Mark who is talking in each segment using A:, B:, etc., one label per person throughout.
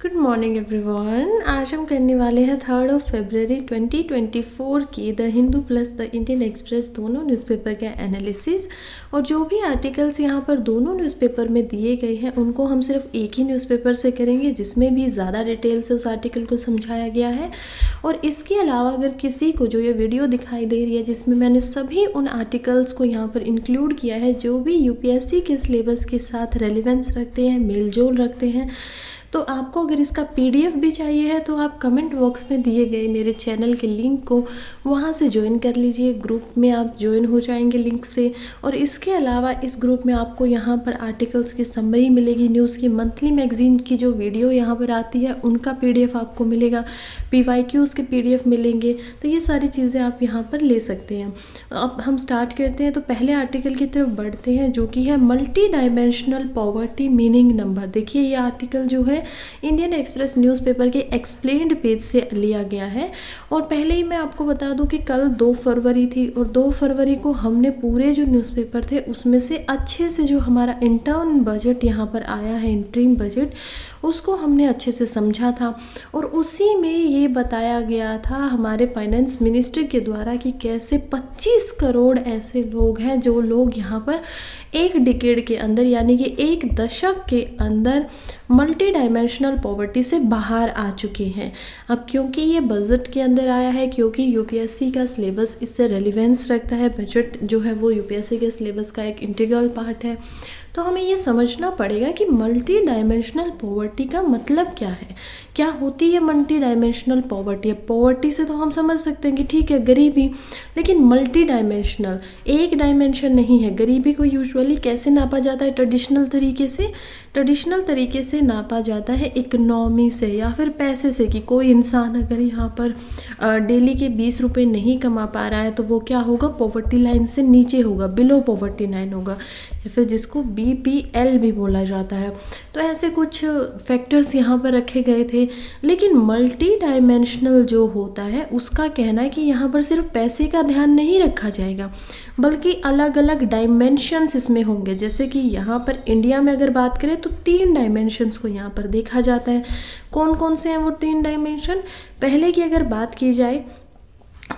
A: Good morning everyone. आज हम करने वाले हैं 3 फरवरी 2024 की the Hindu plus the Indian express दोनों न्यूज़पेपर का एनालिसिस। और जो भी आर्टिकल्स यहाँ पर दोनों न्यूज़पेपर में दिए गए हैं उनको हम सिर्फ एक ही न्यूज़पेपर से करेंगे जिसमें भी ज़्यादा डिटेल से उस आर्टिकल को समझाया गया है। और इसके अलावा अगर किसी को जो ये वीडियो दिखाई दे रही है जिसमें मैंने सभी उन आर्टिकल्स को यहाँ पर इंक्लूड किया है जो भी यूपीएससी के सिलेबस के साथ रेलिवेंस रखते हैं, मेल जोल रखते हैं, तो आपको अगर इसका पीडीएफ भी चाहिए है तो आप कमेंट बॉक्स में दिए गए मेरे चैनल के लिंक को वहाँ से ज्वाइन कर लीजिए। ग्रुप में आप ज्वाइन हो जाएंगे लिंक से। और इसके अलावा इस ग्रुप में आपको यहाँ पर आर्टिकल्स की समरी मिलेगी, न्यूज़ की मंथली मैगजीन की जो वीडियो यहाँ पर आती है उनका पीडीएफ आपको मिलेगा, पीवाईक्यूज़ के पीडीएफ मिलेंगे। तो ये सारी चीज़ें आप यहाँ पर ले सकते हैं। अब हम स्टार्ट करते हैं। तो पहले आर्टिकल की तरफ बढ़ते हैं जो कि है multi dimensional poverty meaning number. देखिए ये आर्टिकल जो है इंडियन एक्सप्रेस न्यूज़पेपर के एक्सप्लेन्ड पेज से लिया गया है। और पहले ही मैं आपको बता दूं कि कल 2 फरवरी थी और 2 फरवरी को हमने पूरे जो न्यूज़पेपर थे उसमें से अच्छे से जो हमारा इंटर्न बजट यहाँ पर आया है, इंटरिम बजट, उसको हमने अच्छे से समझा था। और उसी में ये बताया गया था हमारे फाइनेंस मिनिस्टर के द्वारा कि कैसे 25 करोड़ ऐसे लोग हैं जो लोग यहाँ पर एक डिकेड के अंदर यानी कि एक दशक के अंदर मल्टी डायमेंशनल पॉवर्टी से बाहर आ चुके हैं। अब क्योंकि ये बजट के अंदर आया है, क्योंकि यूपीएससी का सिलेबस इससे रेलिवेंस रखता है, बजट जो है वो यूपीएससी के सिलेबस का एक इंटीग्रल पार्ट है, तो हमें ये समझना पड़ेगा कि मल्टी डायमेंशनल पॉवर्टी का मतलब क्या है, क्या होती है मल्टी डायमेंशनल पॉवर्टी। पॉवर्टी से तो हम समझ सकते हैं कि ठीक है गरीबी, लेकिन मल्टी डायमेंशनल एक डायमेंशन नहीं है। गरीबी को यूजुअली कैसे नापा जाता है? ट्रेडिशनल तरीके से नापा जाता है इकोनॉमी से या फिर पैसे से, कि कोई इंसान अगर यहाँ पर डेली के 20 रुपये नहीं कमा पा रहा है तो वो क्या होगा, पॉवर्टी लाइन से नीचे होगा, बिलो पॉवर्टी लाइन होगा, या फिर जिसको बीपीएल भी बोला जाता है। तो ऐसे कुछ फैक्टर्स यहाँ पर रखे गए थे। लेकिन मल्टी डायमेंशनल जो होता है उसका कहना है कि यहाँ पर सिर्फ पैसे का ध्यान नहीं रखा जाएगा बल्कि अलग अलग डायमेंशंस इसमें होंगे। जैसे कि यहाँ पर इंडिया में अगर बात करें तो 3 डायमेंशंस को यहाँ पर देखा जाता है। कौन कौन से हैं वो 3 डायमेंशन? पहले की अगर बात की जाए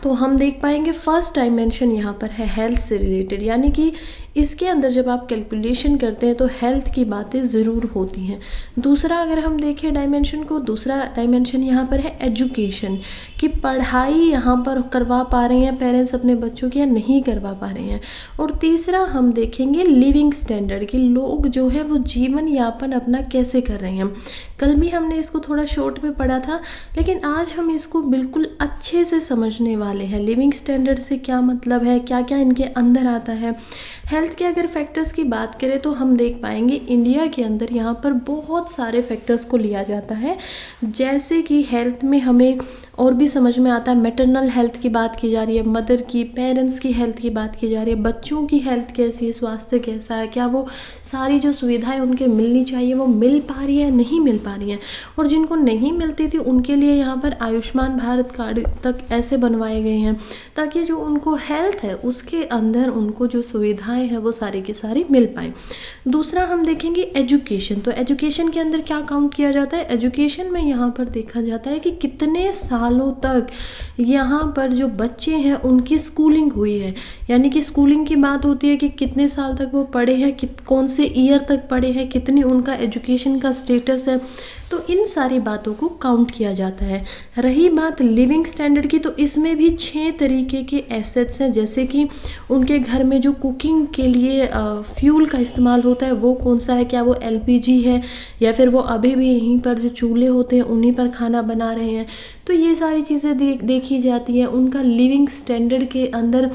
A: तो हम देख पाएंगे फर्स्ट डायमेंशन यहाँ पर है हेल्थ से रिलेटेड, यानी कि इसके अंदर जब आप कैलकुलेशन करते हैं तो हेल्थ की बातें ज़रूर होती हैं। दूसरा अगर हम देखें डायमेंशन को, दूसरा डायमेंशन यहाँ पर है एजुकेशन, कि पढ़ाई यहाँ पर करवा पा रहे हैं पेरेंट्स अपने बच्चों की या नहीं करवा पा रहे हैं। और तीसरा हम देखेंगे लिविंग स्टैंडर्ड, कि लोग जो है वो जीवन यापन अपना कैसे कर रहे हैं। कल भी हमने इसको थोड़ा शॉर्ट में पढ़ा था, लेकिन आज हम इसको बिल्कुल अच्छे से समझने वाले हैं। लिविंग स्टैंडर्ड से क्या मतलब है, क्या क्या इनके अंदर आता है। हेल्थ के अगर फैक्टर्स की बात करें तो हम देख पाएंगे इंडिया के अंदर यहाँ पर बहुत सारे फैक्टर्स को लिया जाता है। जैसे कि हेल्थ में हमें और भी समझ में आता है, मैटरनल हेल्थ की बात की जा रही है, मदर की, पेरेंट्स की हेल्थ की बात की जा रही है, बच्चों की हेल्थ कैसी है, स्वास्थ्य कैसा है, क्या वो सारी जो सुविधाएं उनके मिलनी चाहिए वो मिल पा रही है, नहीं मिल पा रही हैं। और जिनको नहीं मिलती थी उनके लिए यहाँ पर आयुष्मान भारत कार्ड तक ऐसे बनवाए गए हैं ताकि जो उनको हेल्थ है उसके अंदर उनको जो सुविधाएं हैं वो सारी की सारी मिल पाए। दूसरा हम देखेंगे एजुकेशन। तो एजुकेशन के अंदर क्या काउंट किया जाता है? एजुकेशन में यहाँ पर देखा जाता है कि कितने सालों तक यहाँ पर जो बच्चे हैं उनकी स्कूलिंग हुई है, यानी कि स्कूलिंग की बात होती है कि कितने साल तक वो पढ़े हैं, कौन से ईयर तक पढ़े हैं, कितनी उनका एजुकेशन का स्टेटस है। तो इन सारी बातों को काउंट किया जाता है। रही बात लिविंग स्टैंडर्ड की, तो इसमें भी 6 तरीके के एसेट्स हैं। जैसे कि उनके घर में जो कुकिंग के लिए फ्यूल का इस्तेमाल होता है वो कौन सा है, क्या वो एलपीजी है या फिर वो अभी भी यहीं पर जो चूल्हे होते हैं उन्हीं पर खाना बना रहे हैं। तो ये सारी चीज़ें देखी जाती हैं। उनका लिविंग स्टैंडर्ड के अंदर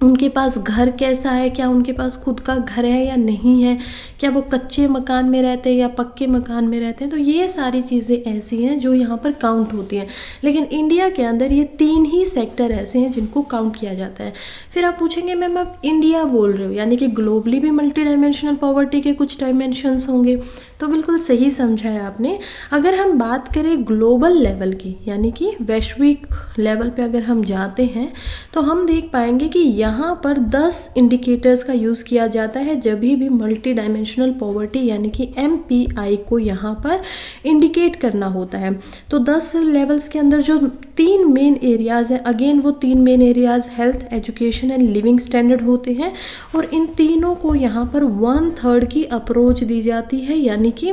A: उनके पास घर कैसा है, क्या उनके पास खुद का घर है या नहीं है, क्या वो कच्चे मकान में रहते हैं या पक्के मकान में रहते हैं। तो ये सारी चीज़ें ऐसी हैं जो यहाँ पर काउंट होती हैं। लेकिन इंडिया के अंदर ये 3 ही सेक्टर ऐसे हैं जिनको काउंट किया जाता है। फिर आप पूछेंगे मैम आप इंडिया बोल रहे हो, यानी कि ग्लोबली भी मल्टी डायमेंशनल पॉवर्टी के कुछ डायमेंशंस होंगे। तो बिल्कुल सही समझा है आपने। अगर हम बात करें ग्लोबल लेवल की, यानी कि वैश्विक लेवल पे अगर हम जाते हैं तो हम देख पाएंगे कि यहाँ पर 10 इंडिकेटर्स का यूज़ किया जाता है जब भी मल्टी डायमेंशनल पॉवर्टी यानी कि MPI को यहाँ पर इंडिकेट करना होता है। तो 10 लेवल्स के अंदर जो 3 मेन एरियाज़ हैं, अगेन वो 3 main areas health, education and living standard होते हैं, और इन तीनों को यहाँ पर 1/3 की अप्रोच दी जाती है, यानी कि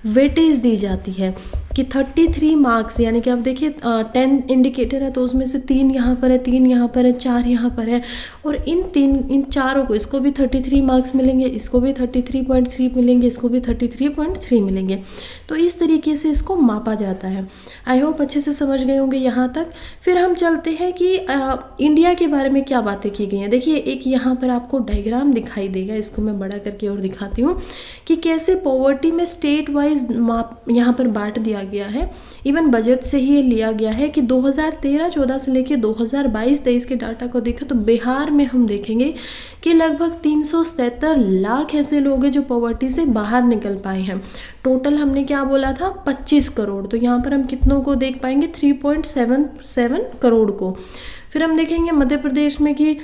A: वेटेज दी जाती है कि 33 मार्क्स, यानी कि आप देखिए 10 इंडिकेटर है तो उसमें से 3 यहाँ पर है, 3 यहाँ पर है, 4 यहाँ पर है, और इन चारों को, इसको भी 33 मार्क्स मिलेंगे, इसको भी 33.3 मिलेंगे, इसको भी 33.3 मिलेंगे। तो इस तरीके से इसको मापा जाता है। आई होप अच्छे से समझ गए होंगे यहाँ तक। फिर हम चलते हैं कि इंडिया के बारे में क्या बातें की गई हैं। देखिए एक यहाँ पर आपको डायग्राम दिखाई देगा, इसको मैं बड़ा करके और दिखाती हूँ कि कैसे पॉवर्टी में स्टेट वाइज माप यहाँ पर बांट दिया गया है। इवन बजट से ही ये लिया गया है कि 2013-14 से लेके 2022-23 के डाटा को देखें तो बिहार में हम देखेंगे कि लगभग 377 लाख ऐसे लोग हैं जो पॉवर्टी से बाहर निकल पाए हैं। टोटल हमने क्या बोला था, 25 करोड़, तो यहाँ पर हम कितनों को देख पाएंगे, 3.77 करोड़ को। फिर हम देखेंगे मध्य प्रदेश में कि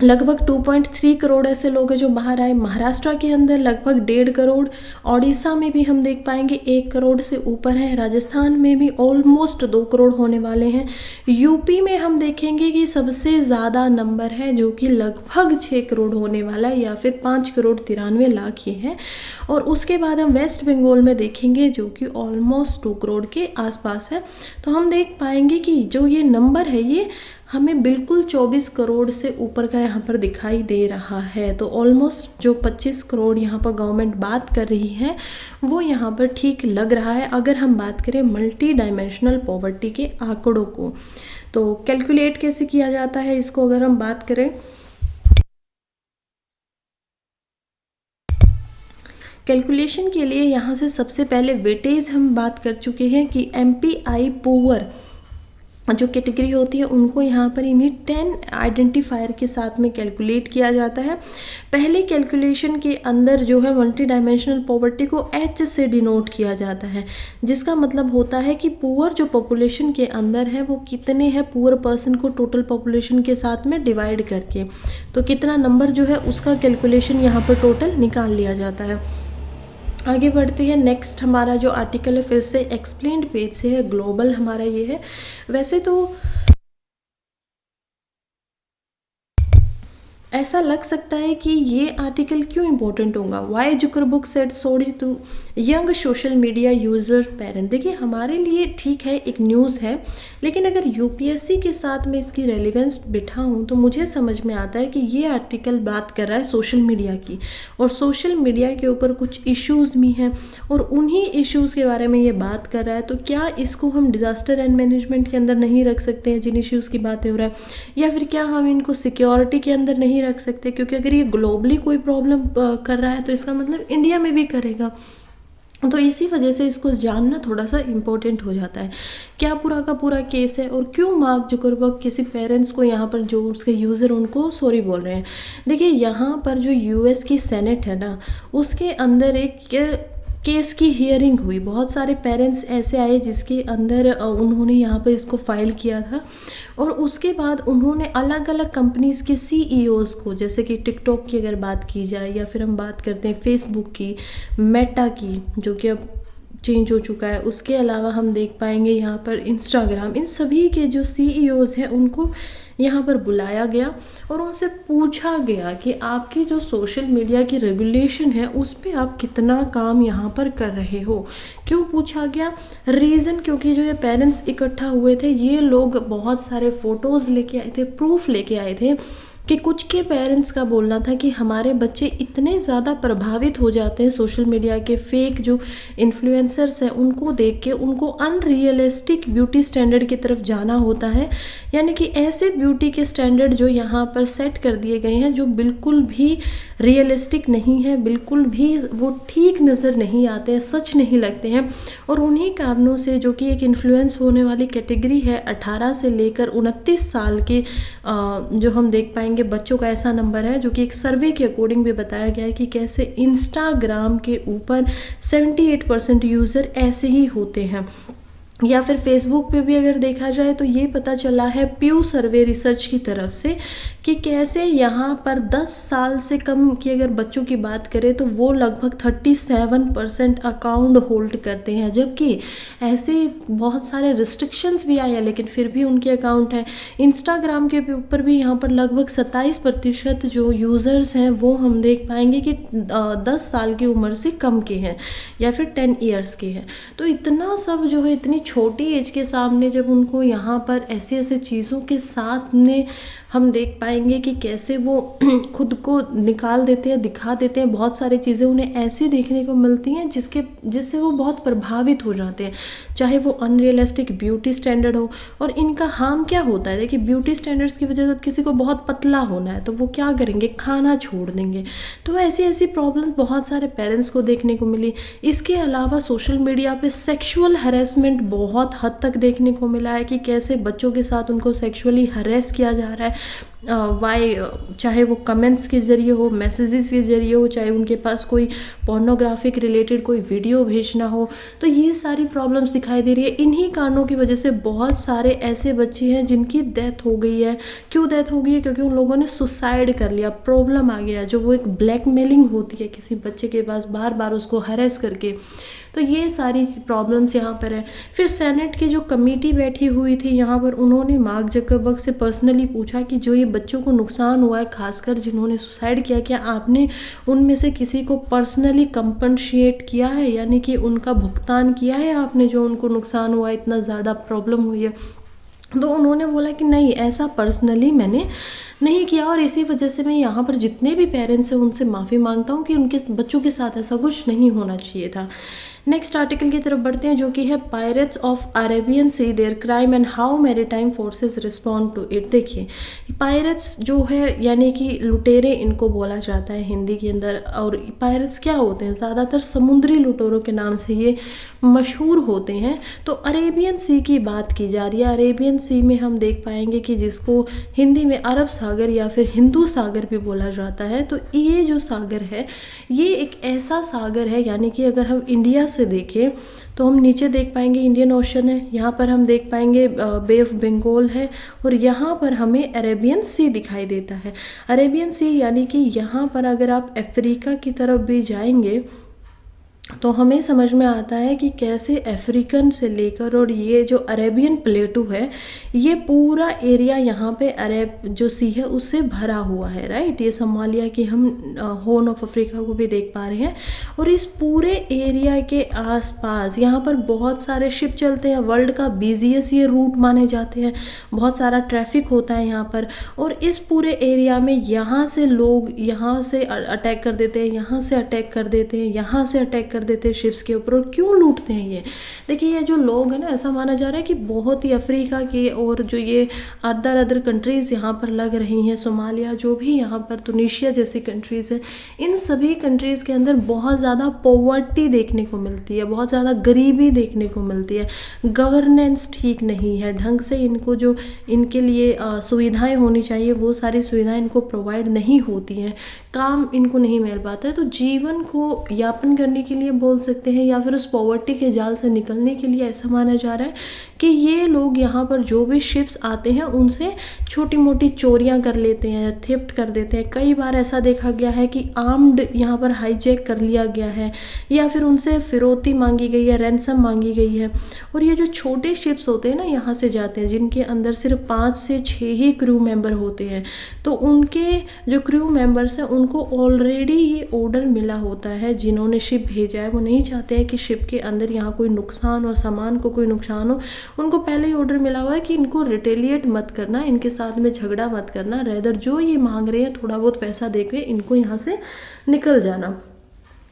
A: लगभग 2.3 करोड़ ऐसे लोग हैं जो बाहर आए। महाराष्ट्र के अंदर लगभग 1.5 करोड़, ओडिशा में भी हम देख पाएंगे 1 करोड़ से ऊपर है, राजस्थान में भी ऑलमोस्ट 2 करोड़ होने वाले हैं। यूपी में हम देखेंगे कि सबसे ज़्यादा नंबर है जो कि लगभग 6 करोड़ होने वाला है, या फिर 5 करोड़ 93 लाख ही है। और उसके बाद हम वेस्ट बंगाल में देखेंगे जो कि ऑलमोस्ट 2 करोड़ के आसपास है। तो हम देख पाएंगे कि जो ये नंबर है ये हमें बिल्कुल 24 करोड़ से ऊपर का यहाँ पर दिखाई दे रहा है। तो ऑलमोस्ट जो 25 करोड़ यहाँ पर गवर्नमेंट बात कर रही है वो यहाँ पर ठीक लग रहा है, अगर हम बात करें मल्टी डायमेंशनल पॉवर्टी के आंकड़ों को। तो कैलकुलेट कैसे किया जाता है इसको अगर हम बात करें, कैलकुलेशन के लिए यहाँ से सबसे पहले वेटेज हम बात कर चुके हैं कि MPI पुअर जो कैटेगरी होती है उनको यहाँ पर इन्हीं 10 आइडेंटिफायर के साथ में कैलकुलेट किया जाता है। पहले कैलकुलेशन के अंदर जो है मल्टी डायमेंशनल पॉवर्टी को H से डिनोट किया जाता है, जिसका मतलब होता है कि पुअर जो पॉपुलेशन के अंदर है वो कितने हैं पुअर पर्सन को टोटल पॉपुलेशन के साथ में डिवाइड करके, तो कितना नंबर जो है उसका कैलकुलेशन यहाँ पर टोटल निकाल लिया जाता है। आगे बढ़ते हैं, नेक्स्ट हमारा जो आर्टिकल है फिर से एक्सप्लेन्ड पेज से है, ग्लोबल हमारा ये है। वैसे तो ऐसा लग सकता है कि ये आर्टिकल क्यों इम्पोर्टेंट होगा, why Zuckerberg said sorry to young social media user parent. देखिए हमारे लिए ठीक है एक न्यूज़ है, लेकिन अगर यूपीएससी के साथ में इसकी रेलिवेंस बिठाऊं तो मुझे समझ में आता है कि ये आर्टिकल बात कर रहा है सोशल मीडिया की, और सोशल मीडिया के ऊपर कुछ इश्यूज़ भी हैं और उन्हीं इश्यूज़ के बारे में ये बात कर रहा है। तो क्या इसको हम डिज़ास्टर एंड मैनेजमेंट के अंदर नहीं रख सकते हैं जिन इश्यूज़ की बातें हो रहा है, या फिर क्या हम इनको सिक्योरिटी के अंदर नहीं रख सकते, क्योंकि अगर ये ग्लोबली कोई प्रॉब्लम कर रहा है तो इसका मतलब इंडिया में भी करेगा। तो इसी वजह से इसको जानना थोड़ा सा इम्पोर्टेंट हो जाता है, क्या पूरा का पूरा केस है और क्यों मार्क जुकरबर्ग किसी पेरेंट्स को यहाँ पर जो उसके यूज़र उनको सॉरी बोल रहे हैं। देखिए यहाँ पर जो यूएस की सेनेट है ना, उसके अंदर एक केस की हियरिंग हुई, बहुत सारे पेरेंट्स ऐसे आए जिसके अंदर उन्होंने यहाँ पर इसको फाइल किया था, और उसके बाद उन्होंने अलग अलग कंपनीज़ के सीईओज़ को, जैसे कि टिकटॉक की अगर बात की जाए, या फिर हम बात करते हैं फेसबुक की, मेटा की जो कि अब चेंज हो चुका है, उसके अलावा हम देख पाएंगे यहाँ पर इंस्टाग्राम, इन सभी के जो सीईओज़ हैं उनको यहाँ पर बुलाया गया और उनसे पूछा गया कि आपकी जो सोशल मीडिया की रेगुलेशन है उस पर आप कितना काम यहाँ पर कर रहे हो। क्यों पूछा गया, रीज़न क्योंकि जो ये पेरेंट्स इकट्ठा हुए थे ये लोग बहुत सारे फ़ोटोज़ लेके आए थे, प्रूफ लेके आए थे कि कुछ के पेरेंट्स का बोलना था कि हमारे बच्चे इतने ज़्यादा प्रभावित हो जाते हैं सोशल मीडिया के फेक जो इन्फ्लुएंसर्स हैं उनको देख के, उनको अनरियलिस्टिक ब्यूटी स्टैंडर्ड की तरफ जाना होता है, यानी कि ऐसे ब्यूटी के स्टैंडर्ड जो यहाँ पर सेट कर दिए गए हैं जो बिल्कुल भी रियलिस्टिक नहीं है, बिल्कुल भी वो ठीक नज़र नहीं आते हैं, सच नहीं लगते हैं। और उन्हीं कारणों से जो कि एक इन्फ्लुएंस होने वाली कैटेगरी है 18 से लेकर 29 साल के जो हम देख पाएंगे पाएंगे बच्चों का ऐसा नंबर है, जो कि एक सर्वे के अकॉर्डिंग भी बताया गया है कि कैसे इंस्टाग्राम के ऊपर 78% यूज़र ऐसे ही होते हैं। या फिर फेसबुक पे भी अगर देखा जाए तो ये पता चला है प्यू सर्वे रिसर्च की तरफ से कि कैसे यहाँ पर 10 साल से कम की अगर बच्चों की बात करें तो वो लगभग 37% अकाउंट होल्ड करते हैं, जबकि ऐसे बहुत सारे रिस्ट्रिक्शंस भी आए हैं लेकिन फिर भी उनके अकाउंट हैं। इंस्टाग्राम के ऊपर भी यहाँ पर लगभग 27% जो यूज़र्स हैं वो हम देख पाएंगे कि 10 साल की उम्र से कम के हैं या फिर 10 ईयर्स के हैं। तो इतना सब जो है इतनी छोटी एज के सामने जब उनको यहाँ पर ऐसे ऐसे चीज़ों के साथ में हम देख पाएंगे कि कैसे वो खुद को निकाल देते हैं, दिखा देते हैं। बहुत सारी चीज़ें उन्हें ऐसी देखने को मिलती हैं जिससे वो बहुत प्रभावित हो जाते हैं, चाहे वो अनरियलिस्टिक ब्यूटी स्टैंडर्ड हो। और इनका हार्म क्या होता है, देखिए ब्यूटी स्टैंडर्ड्स की वजह से किसी को बहुत पतला होना है तो वो क्या करेंगे, खाना छोड़ देंगे। तो ऐसी ऐसी प्रॉब्लम्स बहुत सारे पेरेंट्स को देखने को मिली। इसके अलावा सोशल मीडिया पे सेक्सुअल हरेसमेंट बहुत हद तक देखने को मिला है कि कैसे बच्चों के साथ उनको सेक्सुअली हरेस किया जा रहा है। चाहे वो कमेंट्स के ज़रिए हो, मैसेजेस के ज़रिए हो, चाहे उनके पास कोई पोर्नोग्राफिक रिलेटेड कोई वीडियो भेजना हो, तो ये सारी प्रॉब्लम्स दिखाई दे रही है। इन्हीं कारणों की वजह से बहुत सारे ऐसे बच्चे हैं जिनकी डेथ हो गई है। क्यों डेथ हो गई है, क्योंकि उन लोगों ने सुसाइड कर लिया। प्रॉब्लम आ गया, जो वो एक ब्लैकमेलिंग होती है किसी बच्चे के पास बार बार उसको हरेस करके। तो ये सारी प्रॉब्लम्स यहाँ पर है। फिर सेनेट की जो कमेटी बैठी हुई थी यहाँ पर, उन्होंने मार्क जकरबर्ग से पर्सनली पूछा कि जो ये बच्चों को नुकसान हुआ है, खासकर जिन्होंने सुसाइड किया, क्या आपने उनमें से किसी को पर्सनली कंपनशिएट किया है, यानी कि उनका भुगतान किया है आपने, जो उनको नुकसान हुआ है, इतना ज़्यादा प्रॉब्लम हुई है। तो उन्होंने बोला कि नहीं, ऐसा पर्सनली मैंने नहीं किया और इसी वजह से मैं यहाँ पर जितने भी पेरेंट्स हैं उनसे माफ़ी मांगता हूँ कि उनके बच्चों के साथ ऐसा कुछ नहीं होना चाहिए था। नेक्स्ट आर्टिकल की तरफ बढ़ते हैं, जो कि है pirates of Arabian sea their crime and how maritime forces respond to it. देखिए पायरेट्स जो है यानी कि लुटेरे इनको बोला जाता है हिंदी के अंदर। और पायरेट्स क्या होते हैं, ज़्यादातर समुद्री लुटेरों के नाम से ये मशहूर होते हैं। तो अरेबियन सी की बात की जा रही है। अरेबियन सी में हम देख पाएंगे कि जिसको हिंदी में अरब सागर या फिर हिंदू सागर भी बोला जाता है। तो ये जो सागर है ये एक ऐसा सागर है, यानी कि अगर हम इंडिया से देखें तो हम नीचे देख पाएंगे इंडियन ओशन है, यहाँ पर हम देख पाएंगे बे ऑफ बंगाल है, और यहाँ पर हमें अरेबियन सी दिखाई देता है। अरेबियन सी यानी कि यहाँ पर अगर आप अफ्रीका की तरफ भी जाएंगे तो हमें समझ में आता है कि कैसे अफ्रीकन से लेकर और ये जो अरेबियन प्लेटू है ये पूरा एरिया यहाँ पे अरेब जो सी है उससे भरा हुआ है, राइट। ये सोमालिया की हम हॉर्न ऑफ अफ्रीका को भी देख पा रहे हैं। और इस पूरे एरिया के आसपास यहाँ पर बहुत सारे शिप चलते हैं। वर्ल्ड का बिजिएस्ट ये रूट माने जाते हैं, बहुत सारा ट्रैफिक होता है यहाँ पर। और इस पूरे एरिया में यहाँ से लोग यहाँ से अटैक कर देते हैं, यहाँ से अटैक कर देते हैं, यहाँ से अटैक कर देते हैं शिप्स के ऊपर। और क्यों लूटते हैं ये, देखिए ये जो लोग हैं ना, ऐसा माना जा रहा है कि बहुत ही अफ्रीका के और जो ये अदर कंट्रीज़ यहाँ पर लग रही हैं, सोमालिया जो भी यहाँ पर तुनिशिया जैसी कंट्रीज़ हैं, इन सभी कंट्रीज़ के अंदर बहुत ज़्यादा पॉवर्टी देखने को मिलती है, बहुत ज़्यादा गरीबी देखने को मिलती है। गवर्नेंस ठीक नहीं है, ढंग से इनको जो इनके लिए सुविधाएं होनी चाहिए वो सारी सुविधाएं इनको प्रोवाइड नहीं होती हैं, काम इनको नहीं मिल पाता है। तो जीवन को यापन करने के लिए बोल सकते हैं या फिर उस पॉवर्टी के जाल से निकलने के लिए ऐसा माना जा रहा है कि ये लोग यहाँ पर जो भी शिप्स आते हैं उनसे छोटी मोटी चोरियाँ कर लेते हैं, थेफ्ट कर देते हैं। कई बार ऐसा देखा गया है कि आर्म्ड यहाँ पर हाईजैक कर लिया गया है या फिर उनसे फिरौती मांगी गई है, रैंसम मांगी गई है। और ये जो छोटे शिप्स होते हैं ना यहाँ से जाते हैं, जिनके अंदर सिर्फ 5 से 6 ही क्रू मेंबर होते हैं, तो उनके जो क्रू मेंबर्स हैं उनको ऑलरेडी ये ऑर्डर मिला होता है। जिन्होंने शिप भेजा है वो नहीं चाहते हैं कि शिप के अंदर यहाँ कोई नुकसान हो, सामान को कोई नुकसान हो। उनको पहले ही ऑर्डर मिला हुआ है कि इनको रिटेलिएट मत करना, इनके साथ में झगड़ा मत करना, रेदर जो ये मांग रहे हैं थोड़ा बहुत पैसा देके इनको यहाँ से निकल जाना।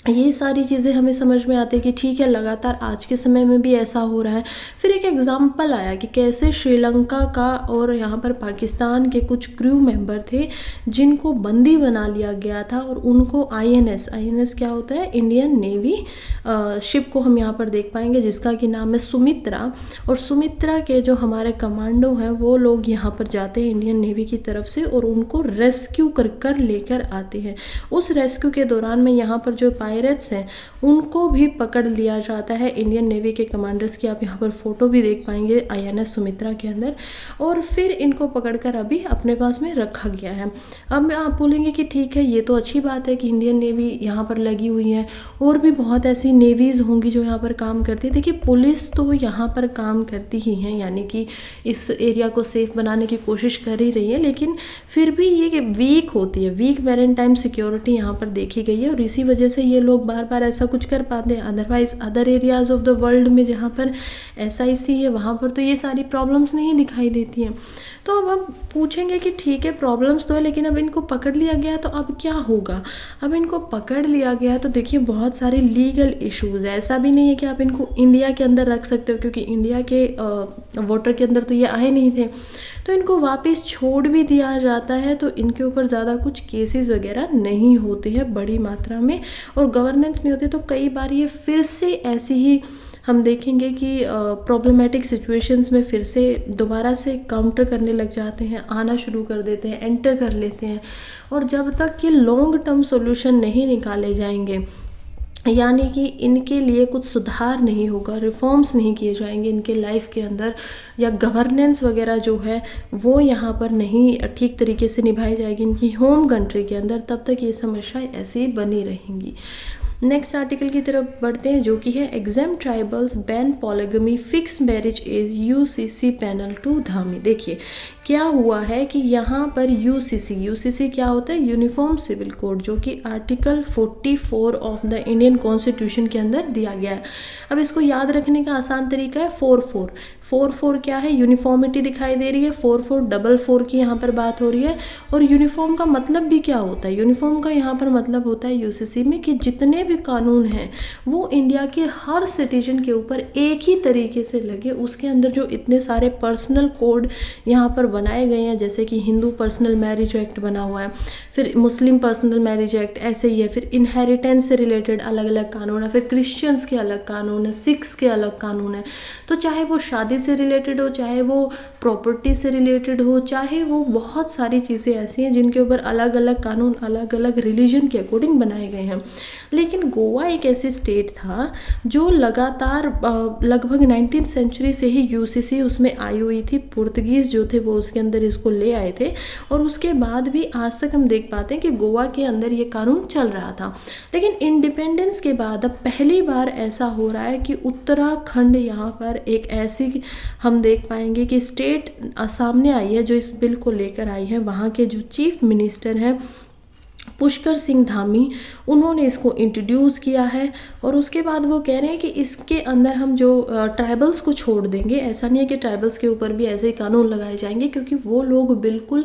A: ये सारी चीज़ें हमें समझ में आती है कि ठीक है, लगातार आज के समय में भी ऐसा हो रहा है। फिर एक एग्ज़ाम्पल आया कि कैसे श्रीलंका का और यहाँ पर पाकिस्तान के कुछ क्रू मेंबर थे जिनको बंदी बना लिया गया था, और उनको आईएनएस क्या होता है, इंडियन नेवी शिप को हम यहाँ पर देख पाएंगे जिसका कि नाम है सुमित्रा। और सुमित्रा के जो हमारे कमांडो हैं वो लोग यहाँ पर जाते हैं इंडियन नेवी की तरफ से, और उनको रेस्क्यू कर कर लेकर आते हैं। उस रेस्क्यू के दौरान में यहाँ पर जो पायरेट्स हैं उनको भी पकड़ लिया जाता है इंडियन नेवी के कमांडर्स की। आप यहाँ पर फोटो भी देख पाएंगे आईएनएस सुमित्रा के अंदर। और फिर इनको पकड़कर अभी अपने पास में रखा गया है। अब आप बोलेंगे कि ठीक है, ये तो अच्छी बात है कि इंडियन नेवी यहाँ पर लगी हुई है, और भी बहुत ऐसी नेवीज़ होंगी जो यहाँ पर काम करती है। देखिए, पुलिस तो यहाँ पर काम करती ही है, यानी कि इस एरिया को सेफ बनाने की कोशिश कर ही रही है, लेकिन फिर भी ये वीक होती है, वीक मैरीटाइम सिक्योरिटी यहाँ पर देखी गई है, और इसी वजह से ये लोग बार बार ऐसा कुछ कर पाते हैं। Otherwise other areas of the world में जहाँ पर SIC है वहाँ पर तो ये सारी प्रॉब्लम्स नहीं दिखाई देती हैं। तो अब हम पूछेंगे कि ठीक है, प्रॉब्लम्स तो है, लेकिन अब इनको पकड़ लिया गया तो अब क्या होगा। अब इनको पकड़ लिया गया तो देखिए बहुत सारे लीगल इश्यूज़ है। ऐसा भी नहीं है कि आप इनको इंडिया के अंदर रख सकते हो, क्योंकि इंडिया के वाटर के अंदर तो ये आए नहीं थे। तो इनको वापस छोड़ भी दिया जाता है, तो इनके ऊपर ज़्यादा कुछ केसेस वगैरह नहीं होते हैं बड़ी मात्रा में, और गवर्नेंस नहीं होती। तो कई बार ये फिर से ऐसी ही हम देखेंगे कि प्रॉब्लमेटिक सिचुएशंस में फिर से दोबारा से काउंटर करने लग जाते हैं, आना शुरू कर देते हैं, एंटर कर लेते हैं। और जब तक कि लॉन्ग टर्म सॉल्यूशन नहीं निकाले जाएंगे, यानी कि इनके लिए कुछ सुधार नहीं होगा, रिफॉर्म्स नहीं किए जाएंगे इनके लाइफ के अंदर, या गवर्नेंस वगैरह जो है वो यहाँ पर नहीं ठीक तरीके से निभाई जाएगी इनकी होम कंट्री के अंदर, तब तक ये समस्या ऐसी बनी रहेंगी। नेक्स्ट आर्टिकल की तरफ बढ़ते हैं, जो कि है exam tribals ban polygamy fix marriage age UCC panel 2 Dhami. देखिए क्या हुआ है कि यहाँ पर UCC क्या होता है, यूनिफॉर्म सिविल कोड, जो कि article 44 of the Indian constitution के अंदर दिया गया है। अब इसको याद रखने का आसान तरीका है 44 क्या है, यूनिफॉर्मिटी दिखाई दे रही है, 4444 की यहाँ पर बात हो रही है। और यूनिफॉर्म का मतलब भी क्या होता है, यूनिफॉर्म का यहाँ पर मतलब होता है UCC में कि जितने भी कानून हैं वो इंडिया के हर सिटीजन के ऊपर एक ही तरीके से लगे। उसके अंदर जो इतने सारे पर्सनल कोड यहाँ पर बनाए गए हैं, जैसे कि हिंदू पर्सनल मैरिज एक्ट बना हुआ है, फिर मुस्लिम पर्सनल मैरिज एक्ट ऐसे ही है, फिर इनहेरिटेंस से रिलेटेड अलग अलग कानून है, फिर क्रिश्चियंस के अलग कानून है, सिख्स के अलग कानून है। तो चाहे वो शादी से रिलेटेड हो, चाहे वो प्रॉपर्टी से रिलेटेड हो, चाहे वो बहुत सारी चीज़ें ऐसी हैं जिनके ऊपर अलग अलग कानून अलग अलग रिलीजन के अकॉर्डिंग बनाए गए हैं। लेकिन गोवा एक ऐसी स्टेट था जो लगातार लगभग 19th सेंचुरी से ही UCC उसमें आई हुई थी। पुर्तगीज़ जो थे वो उसके अंदर इसको ले आए थे, और उसके बाद भी आज तक हम देख पाते हैं कि गोवा के अंदर ये कानून चल रहा था। लेकिन इंडिपेंडेंस के बाद अब पहली बार ऐसा हो रहा है कि उत्तराखंड यहाँ पर एक ऐसी हम देख पाएंगे कि स्टेट सामने आई है जो इस बिल को लेकर आई है। वहाँ के जो चीफ मिनिस्टर हैं पुष्कर सिंह धामी, उन्होंने इसको इंट्रोड्यूस किया है। और उसके बाद वो कह रहे हैं कि इसके अंदर हम जो ट्राइबल्स को छोड़ देंगे। ऐसा नहीं है कि ट्राइबल्स के ऊपर भी ऐसे ही कानून लगाए जाएंगे, क्योंकि वो लोग बिल्कुल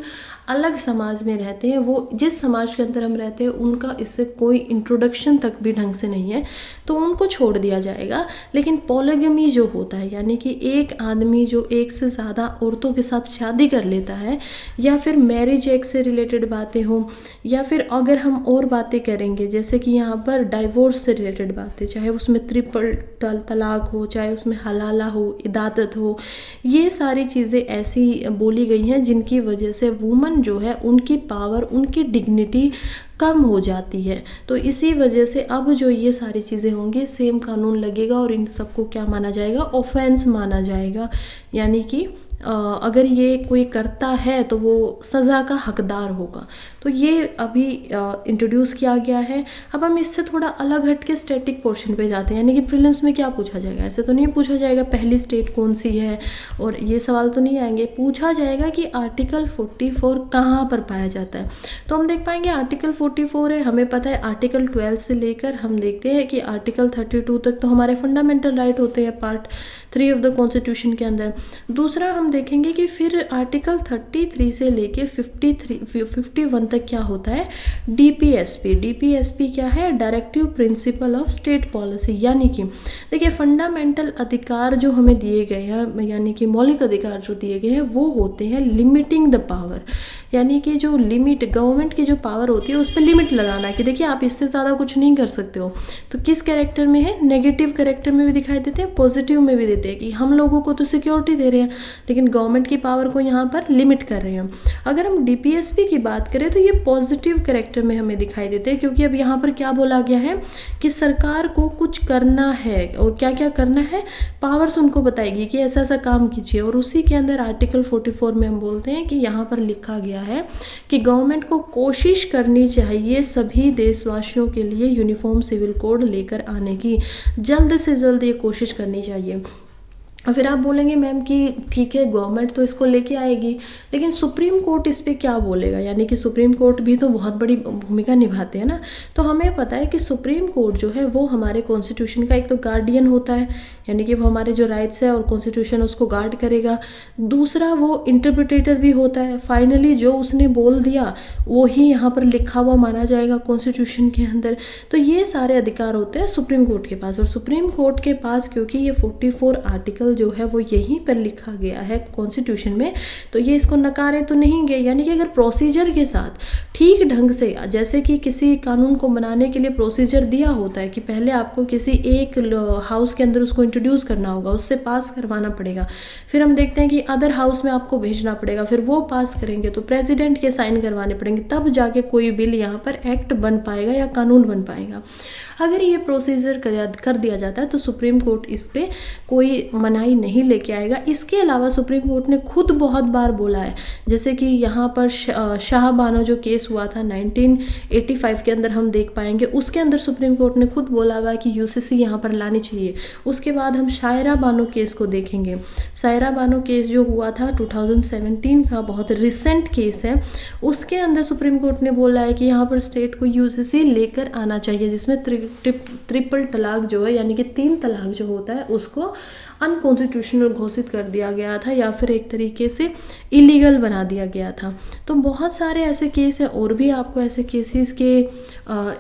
A: अलग समाज में रहते हैं। वो जिस समाज के अंदर हम रहते हैं उनका इससे कोई इंट्रोडक्शन तक भी ढंग से नहीं है, तो उनको छोड़ दिया जाएगा। लेकिन पॉलीगमी जो होता है, यानी कि एक आदमी जो एक से ज़्यादा औरतों के साथ शादी कर लेता है, या फिर मैरिज एक्ट से रिलेटेड बातें हो, या फिर अगर हम और बातें करेंगे जैसे कि यहाँ पर डाइवोर्स से रिलेटेड बातें, चाहे उसमें ट्रिपल तलाक हो, चाहे उसमें हलाला हो, इदादत हो, ये सारी चीज़ें ऐसी बोली गई हैं जिनकी वजह से वुमन जो है उनकी पावर, उनकी डिग्निटी कम हो जाती है। तो इसी वजह से अब जो ये सारी चीज़ें होंगी सेम कानून लगेगा, और इन सबको क्या माना जाएगा, ऑफेंस माना जाएगा। यानी कि अगर ये कोई करता है तो वो सज़ा का हकदार होगा। तो ये अभी इंट्रोड्यूस किया गया है। अब हम इससे थोड़ा अलग हट के स्टैटिक पोर्शन पे जाते हैं, यानी कि प्रीलिम्स में क्या पूछा जाएगा। ऐसे तो नहीं पूछा जाएगा पहली स्टेट कौन सी है, और ये सवाल तो नहीं आएंगे। पूछा जाएगा कि आर्टिकल 44 कहाँ पर पाया जाता है। तो हम देख पाएंगे आर्टिकल 44 है, हमें पता है आर्टिकल 12 से लेकर हम देखते हैं कि आर्टिकल 32 तक तो हमारे फंडामेंटल राइट होते हैं पार्ट 3 ऑफ द कॉन्स्टिट्यूशन के अंदर। दूसरा हम देखेंगे कि फिर आर्टिकल 33 से लेके 51 तक क्या होता है, डीपीएसपी। डीपीएसपी क्या है, directive principle of state policy. यानी कि देखिए फंडामेंटल अधिकार जो हमें दिए गए हैं, यानी कि मौलिक अधिकार जो दिए गए हैं वो होते हैं लिमिटिंग द पावर, यानी कि जो लिमिट गवर्नमेंट की जो पावर होती है उस पर लिमिट लगाना है कि देखिए आप इससे ज़्यादा कुछ नहीं कर सकते हो। तो किस कैरेक्टर में है, नेगेटिव कैरेक्टर में भी दिखाई देते हैं, पॉजिटिव में भी देते हैं कि हम लोगों को तो सिक्योरिटी दे रहे हैं लेकिन गवर्नमेंट की पावर को यहाँ पर लिमिट कर रहे हैं। अगर हम डीपीएसपी की बात करें तो ये पॉजिटिव कैरेक्टर में हमें दिखाई देते हैं, क्योंकि अब यहाँ पर क्या बोला गया है कि सरकार को कुछ करना है और क्या क्या करना है, पावर्स उनको बताएगी कि ऐसा ऐसा काम कीजिए। और उसी के अंदर आर्टिकल 44 में हम बोलते हैं कि यहाँ पर लिखा गया है कि गवर्नमेंट को कोशिश करनी चाहिए सभी देशवासियों के लिए यूनिफॉर्म सिविल कोड लेकर आने की, जल्द से जल्द ये कोशिश करनी चाहिए। और फिर आप बोलेंगे मैम कि ठीक है गवर्नमेंट तो इसको लेके आएगी, लेकिन सुप्रीम कोर्ट इस पर क्या बोलेगा, यानी कि सुप्रीम कोर्ट भी तो बहुत बड़ी भूमिका निभाते हैं ना। तो हमें पता है कि सुप्रीम कोर्ट जो है वो हमारे कॉन्स्टिट्यूशन का एक तो गार्डियन होता है, यानी कि वो हमारे जो राइट्स है और कॉन्स्टिट्यूशन उसको गार्ड करेगा। दूसरा वो इंटरप्रिटेटर भी होता है, फाइनली जो उसने बोल दिया वो ही यहाँ पर लिखा हुआ माना जाएगा कॉन्स्टिट्यूशन के अंदर। तो ये सारे अधिकार होते हैं सुप्रीम कोर्ट के पास, और सुप्रीम कोर्ट के पास क्योंकि ये 44 आर्टिकल जो है वो यहीं पर लिखा गया है कॉन्स्टिट्यूशन में, तो ये इसको नकारे तो नहीं गए। यानी कि अगर प्रोसीजर के साथ ठीक ढंग से, जैसे कि किसी कानून को बनाने के लिए प्रोसीजर दिया होता है कि पहले आपको किसी एक हाउस के अंदर उसको इंट्रोड्यूस करना होगा, उससे पास करवाना पड़ेगा, फिर हम देखते हैं कि अदर हाउस में आपको भेजना पड़ेगा, फिर वो पास करेंगे तो प्रेसिडेंट के साइन करवाने पड़ेंगे, तब जाके कोई बिल यहाँ पर एक्ट बन पाएगा या कानून बन पाएगा। अगर ये प्रोसीजर कर दिया जाता है तो सुप्रीम कोर्ट इस पर कोई मनाही नहीं लेके आएगा। इसके अलावा सुप्रीम कोर्ट ने खुद बहुत बार बोला है, जैसे कि यहाँ पर शाह बानो जो केस हुआ था 1985 के अंदर हम देख पाएंगे, उसके अंदर सुप्रीम कोर्ट ने खुद बोला हुआ कि यूसीसी यहाँ पर लानी चाहिए। उसके बाद हम शायरा बानो केस को देखेंगे। शायरा बानो केस जो हुआ था 2017 का, बहुत रिसेंट केस है, उसके अंदर सुप्रीम कोर्ट ने बोला है कि यहाँ पर स्टेट को यूसीसी लेकर आना चाहिए, जिसमें ट्रिपल तलाक जो है यानी कि 3 तलाक जो होता है उसको अनकॉन्स्टिट्यूशनल घोषित कर दिया गया था या फिर एक तरीके से इलीगल बना दिया गया था। तो बहुत सारे ऐसे केस हैं, और भी आपको ऐसे केसेस के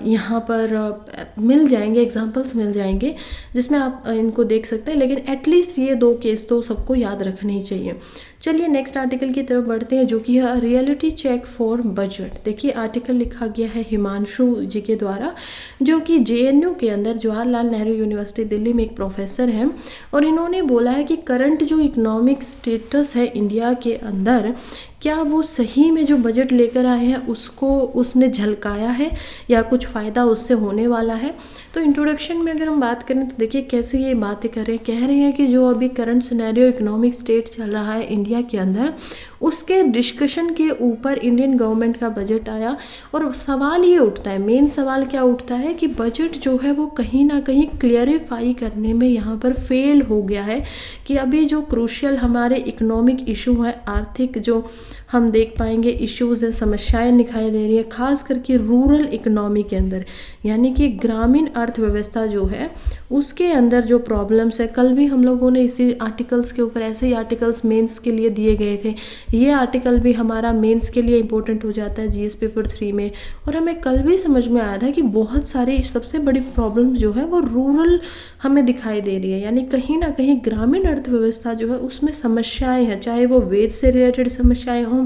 A: यहाँ पर मिल जाएंगे, एग्जांपल्स मिल जाएंगे जिसमें आप इनको देख सकते हैं, लेकिन एटलीस्ट ये 2 केस तो सबको याद रखने ही चाहिए। चलिए नेक्स्ट आर्टिकल की तरफ बढ़ते हैं जो कि है रियलिटी चेक फॉर बजट। देखिए आर्टिकल लिखा गया है हिमांशु जी के द्वारा, जो कि जेएनयू के अंदर जवाहरलाल नेहरू यूनिवर्सिटी दिल्ली में एक प्रोफेसर हैं, और इन्होंने बोला है कि करंट जो इकोनॉमिक स्टेटस है इंडिया के अंदर, क्या वो सही में जो बजट लेकर आए हैं उसको उसने झलकाया है या कुछ फ़ायदा उससे होने वाला है। तो इंट्रोडक्शन में अगर हम बात करें तो देखिए कैसे ये बातें कह रहे हैं कि जो अभी करंट सिनेरियो इकोनॉमिक स्टेट चल रहा है इंडिया के अंदर, उसके डिस्कशन के ऊपर इंडियन गवर्नमेंट का बजट आया। और सवाल ये उठता है, मेन सवाल क्या उठता है कि बजट जो है वो कहीं ना कहीं क्लियरिफाई करने में यहाँ पर फेल हो गया है कि अभी जो क्रूशियल हमारे इकोनॉमिक इशू है, आर्थिक जो हम देख पाएंगे इश्यूज है, समस्याएं दिखाई दे रही है, खास करके रूरल इकोनॉमी के अंदर, यानी कि ग्रामीण अर्थव्यवस्था जो है उसके अंदर जो प्रॉब्लम्स है। कल भी हम लोगों ने इसी आर्टिकल्स के ऊपर ऐसे ही आर्टिकल्स मेंस के लिए दिए गए थे, ये आर्टिकल भी हमारा मेंस के लिए इंपॉर्टेंट हो जाता है जीएस पेपर 3 में। और हमें कल भी समझ में आया था कि बहुत सारी सबसे बड़ी प्रॉब्लम्स जो है वो रूरल हमें दिखाई दे रही है, यानी कहीं ना कहीं ग्रामीण अर्थव्यवस्था जो है उसमें समस्याएं हैं, चाहे वो वेज से रिलेटेड समस्याएं हों,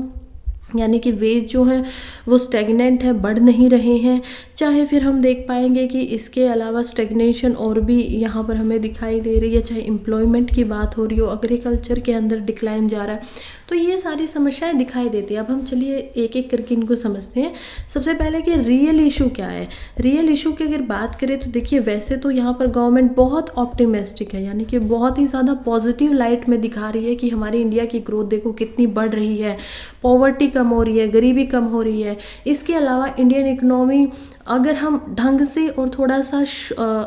A: यानी कि वेज जो है वो स्टेगनेंट है, बढ़ नहीं रहे हैं, चाहे फिर हम देख पाएंगे कि इसके अलावा स्टेगनेशन और भी यहाँ पर हमें दिखाई दे रही है, चाहे एम्प्लॉयमेंट की बात हो रही हो, एग्रीकल्चर के अंदर डिक्लाइन जा रहा है, तो ये सारी समस्याएं दिखाई देती है। अब हम चलिए एक एक करके इनको समझते हैं। सबसे पहले कि रियल इशू क्या है। रियल इशू की अगर बात करें तो देखिए वैसे तो यहाँ पर गवर्नमेंट बहुत ऑप्टिमिस्टिक है, यानी कि बहुत ही ज़्यादा पॉजिटिव लाइट में दिखा रही है कि हमारी इंडिया की ग्रोथ देखो कितनी बढ़ रही है, पॉवर्टी कम हो रही है, गरीबी कम हो रही है। इसके अलावा इंडियन इकोनॉमी अगर हम ढंग से और थोड़ा सा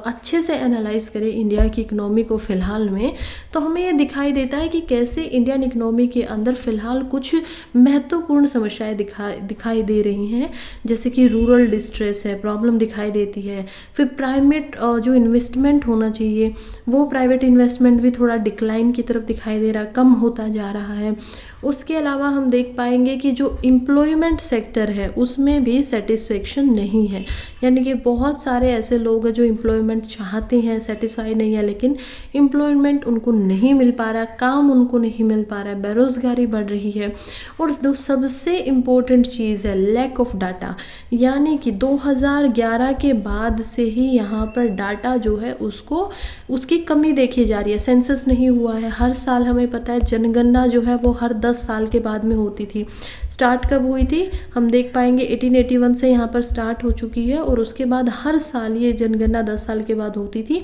A: अच्छे से एनालाइज करें इंडिया की इकोनॉमी को फ़िलहाल में, तो हमें ये दिखाई देता है कि कैसे इंडियन इकोनॉमी के अंदर फ़िलहाल कुछ महत्वपूर्ण समस्याएं दिखाई दे रही हैं। जैसे कि रूरल डिस्ट्रेस है, प्रॉब्लम दिखाई देती है। फिर प्राइवेट जो इन्वेस्टमेंट होना चाहिए, वो प्राइवेट इन्वेस्टमेंट भी थोड़ा डिक्लाइन की तरफ दिखाई दे रहा, कम होता जा रहा है। उसके अलावा हम देख पाएंगे कि जो एम्प्लॉयमेंट सेक्टर है उसमें भी सेटिस्फेक्शन नहीं है, यानी कि बहुत सारे ऐसे लोग हैं जो एम्प्लॉयमेंट चाहते हैं, सेटिस्फाई नहीं है, लेकिन एम्प्लॉयमेंट उनको नहीं मिल पा रहा, काम उनको नहीं मिल पा रहा है, बेरोज़गारी बढ़ रही है। और जो सबसे इम्पोर्टेंट चीज़ है, लैक ऑफ डाटा, यानी कि 2011 के बाद से ही यहाँ पर डाटा जो है उसकी कमी देखी जा रही है। सेंसस नहीं हुआ है, हर साल हमें पता है जनगणना जो है वो हर 10 साल के बाद में होती थी। स्टार्ट कब हुई थी हम देख पाएंगे 1881 से यहाँ पर स्टार्ट हो चुकी है, और उसके बाद हर साल ये जनगणना 10 साल के बाद होती थी।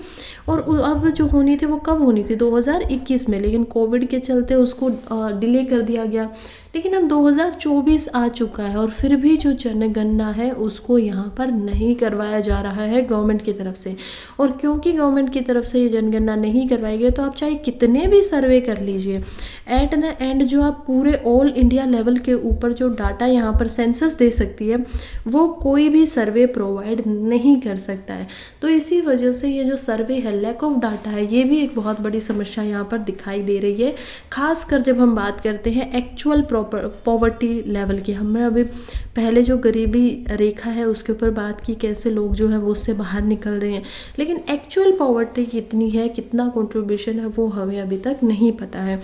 A: और अब जो होनी थी वो कब होनी थी 2021 में, लेकिन कोविड के चलते उसको डिले कर दिया गया। लेकिन अब 2024 आ चुका है और फिर भी जो जनगणना है उसको यहाँ पर नहीं करवाया जा रहा है गवर्नमेंट की तरफ से। और क्योंकि गवर्नमेंट की तरफ से ये जनगणना नहीं करवाई गई, तो आप चाहे कितने भी सर्वे कर लीजिए, एट द एंड जो आप पूरे ऑल इंडिया लेवल के ऊपर जो डाटा यहाँ पर सेंसस दे सकती है वो कोई भी सर्वे प्रोवाइड नहीं कर सकता है। तो इसी वजह से ये जो सर्वे है, लैक ऑफ डाटा है, ये भी एक बहुत बड़ी समस्या यहाँ पर दिखाई दे रही है। खासकर जब हम बात करते हैं एक्चुअल पॉवर्टी लेवल की। हमने अभी पहले जो गरीबी रेखा है उसके ऊपर बात की, कैसे लोग जो है वो उससे बाहर निकल रहे हैं, लेकिन एक्चुअल पॉवर्टी कितनी है, कितना कंट्रीब्यूशन है, वो हमें अभी तक नहीं पता है।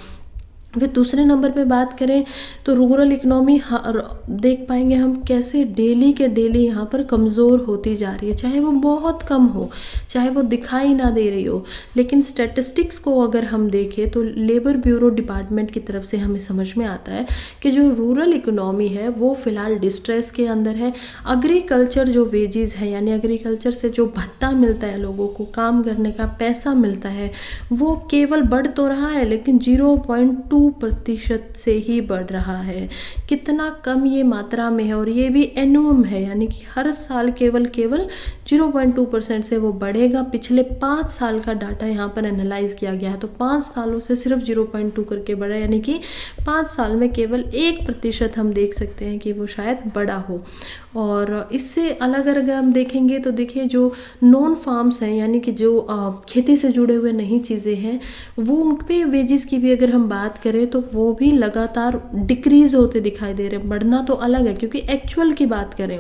A: फिर दूसरे नंबर पे बात करें तो रूरल इकोनॉमी देख पाएंगे हम कैसे डेली के डेली यहाँ पर कमज़ोर होती जा रही है, चाहे वो बहुत कम हो, चाहे वो दिखाई ना दे रही हो। लेकिन स्टैटिस्टिक्स को अगर हम देखें तो लेबर ब्यूरो डिपार्टमेंट की तरफ से हमें समझ में आता है कि जो रूरल इकोनॉमी है वो फ़िलहाल डिस्ट्रेस के अंदर है। एग्रीकल्चर जो वेजेस है, यानी एग्रीकल्चर से जो भत्ता मिलता है, लोगों को काम करने का पैसा मिलता है, वो केवल बढ़ तो रहा है लेकिन 0.2% से ही बढ़ रहा है। कितना कम ये मात्रा में है, और ये भी एनुअम है, यानी कि हर साल केवल 0.2% से वो बढ़ेगा। पिछले 5 साल का डाटा यहाँ पर एनालाइज किया गया है, तो 5 सालों से सिर्फ 0.2 करके बढ़ा, यानी कि 5 साल में केवल 1% हम देख सकते हैं कि वो शायद बड़ा हो। और इससे अलग अगर हम देखेंगे तो देखिए जो नॉन फार्म्स हैं, यानी कि जो खेती से जुड़े हुए नई चीज़ें हैं, वो उन पे वेजेस की भी अगर हम बात करें तो वो भी लगातार डिक्रीज़ होते दिखाई दे रहे हैं। बढ़ना तो अलग है, क्योंकि एक्चुअल की बात करें,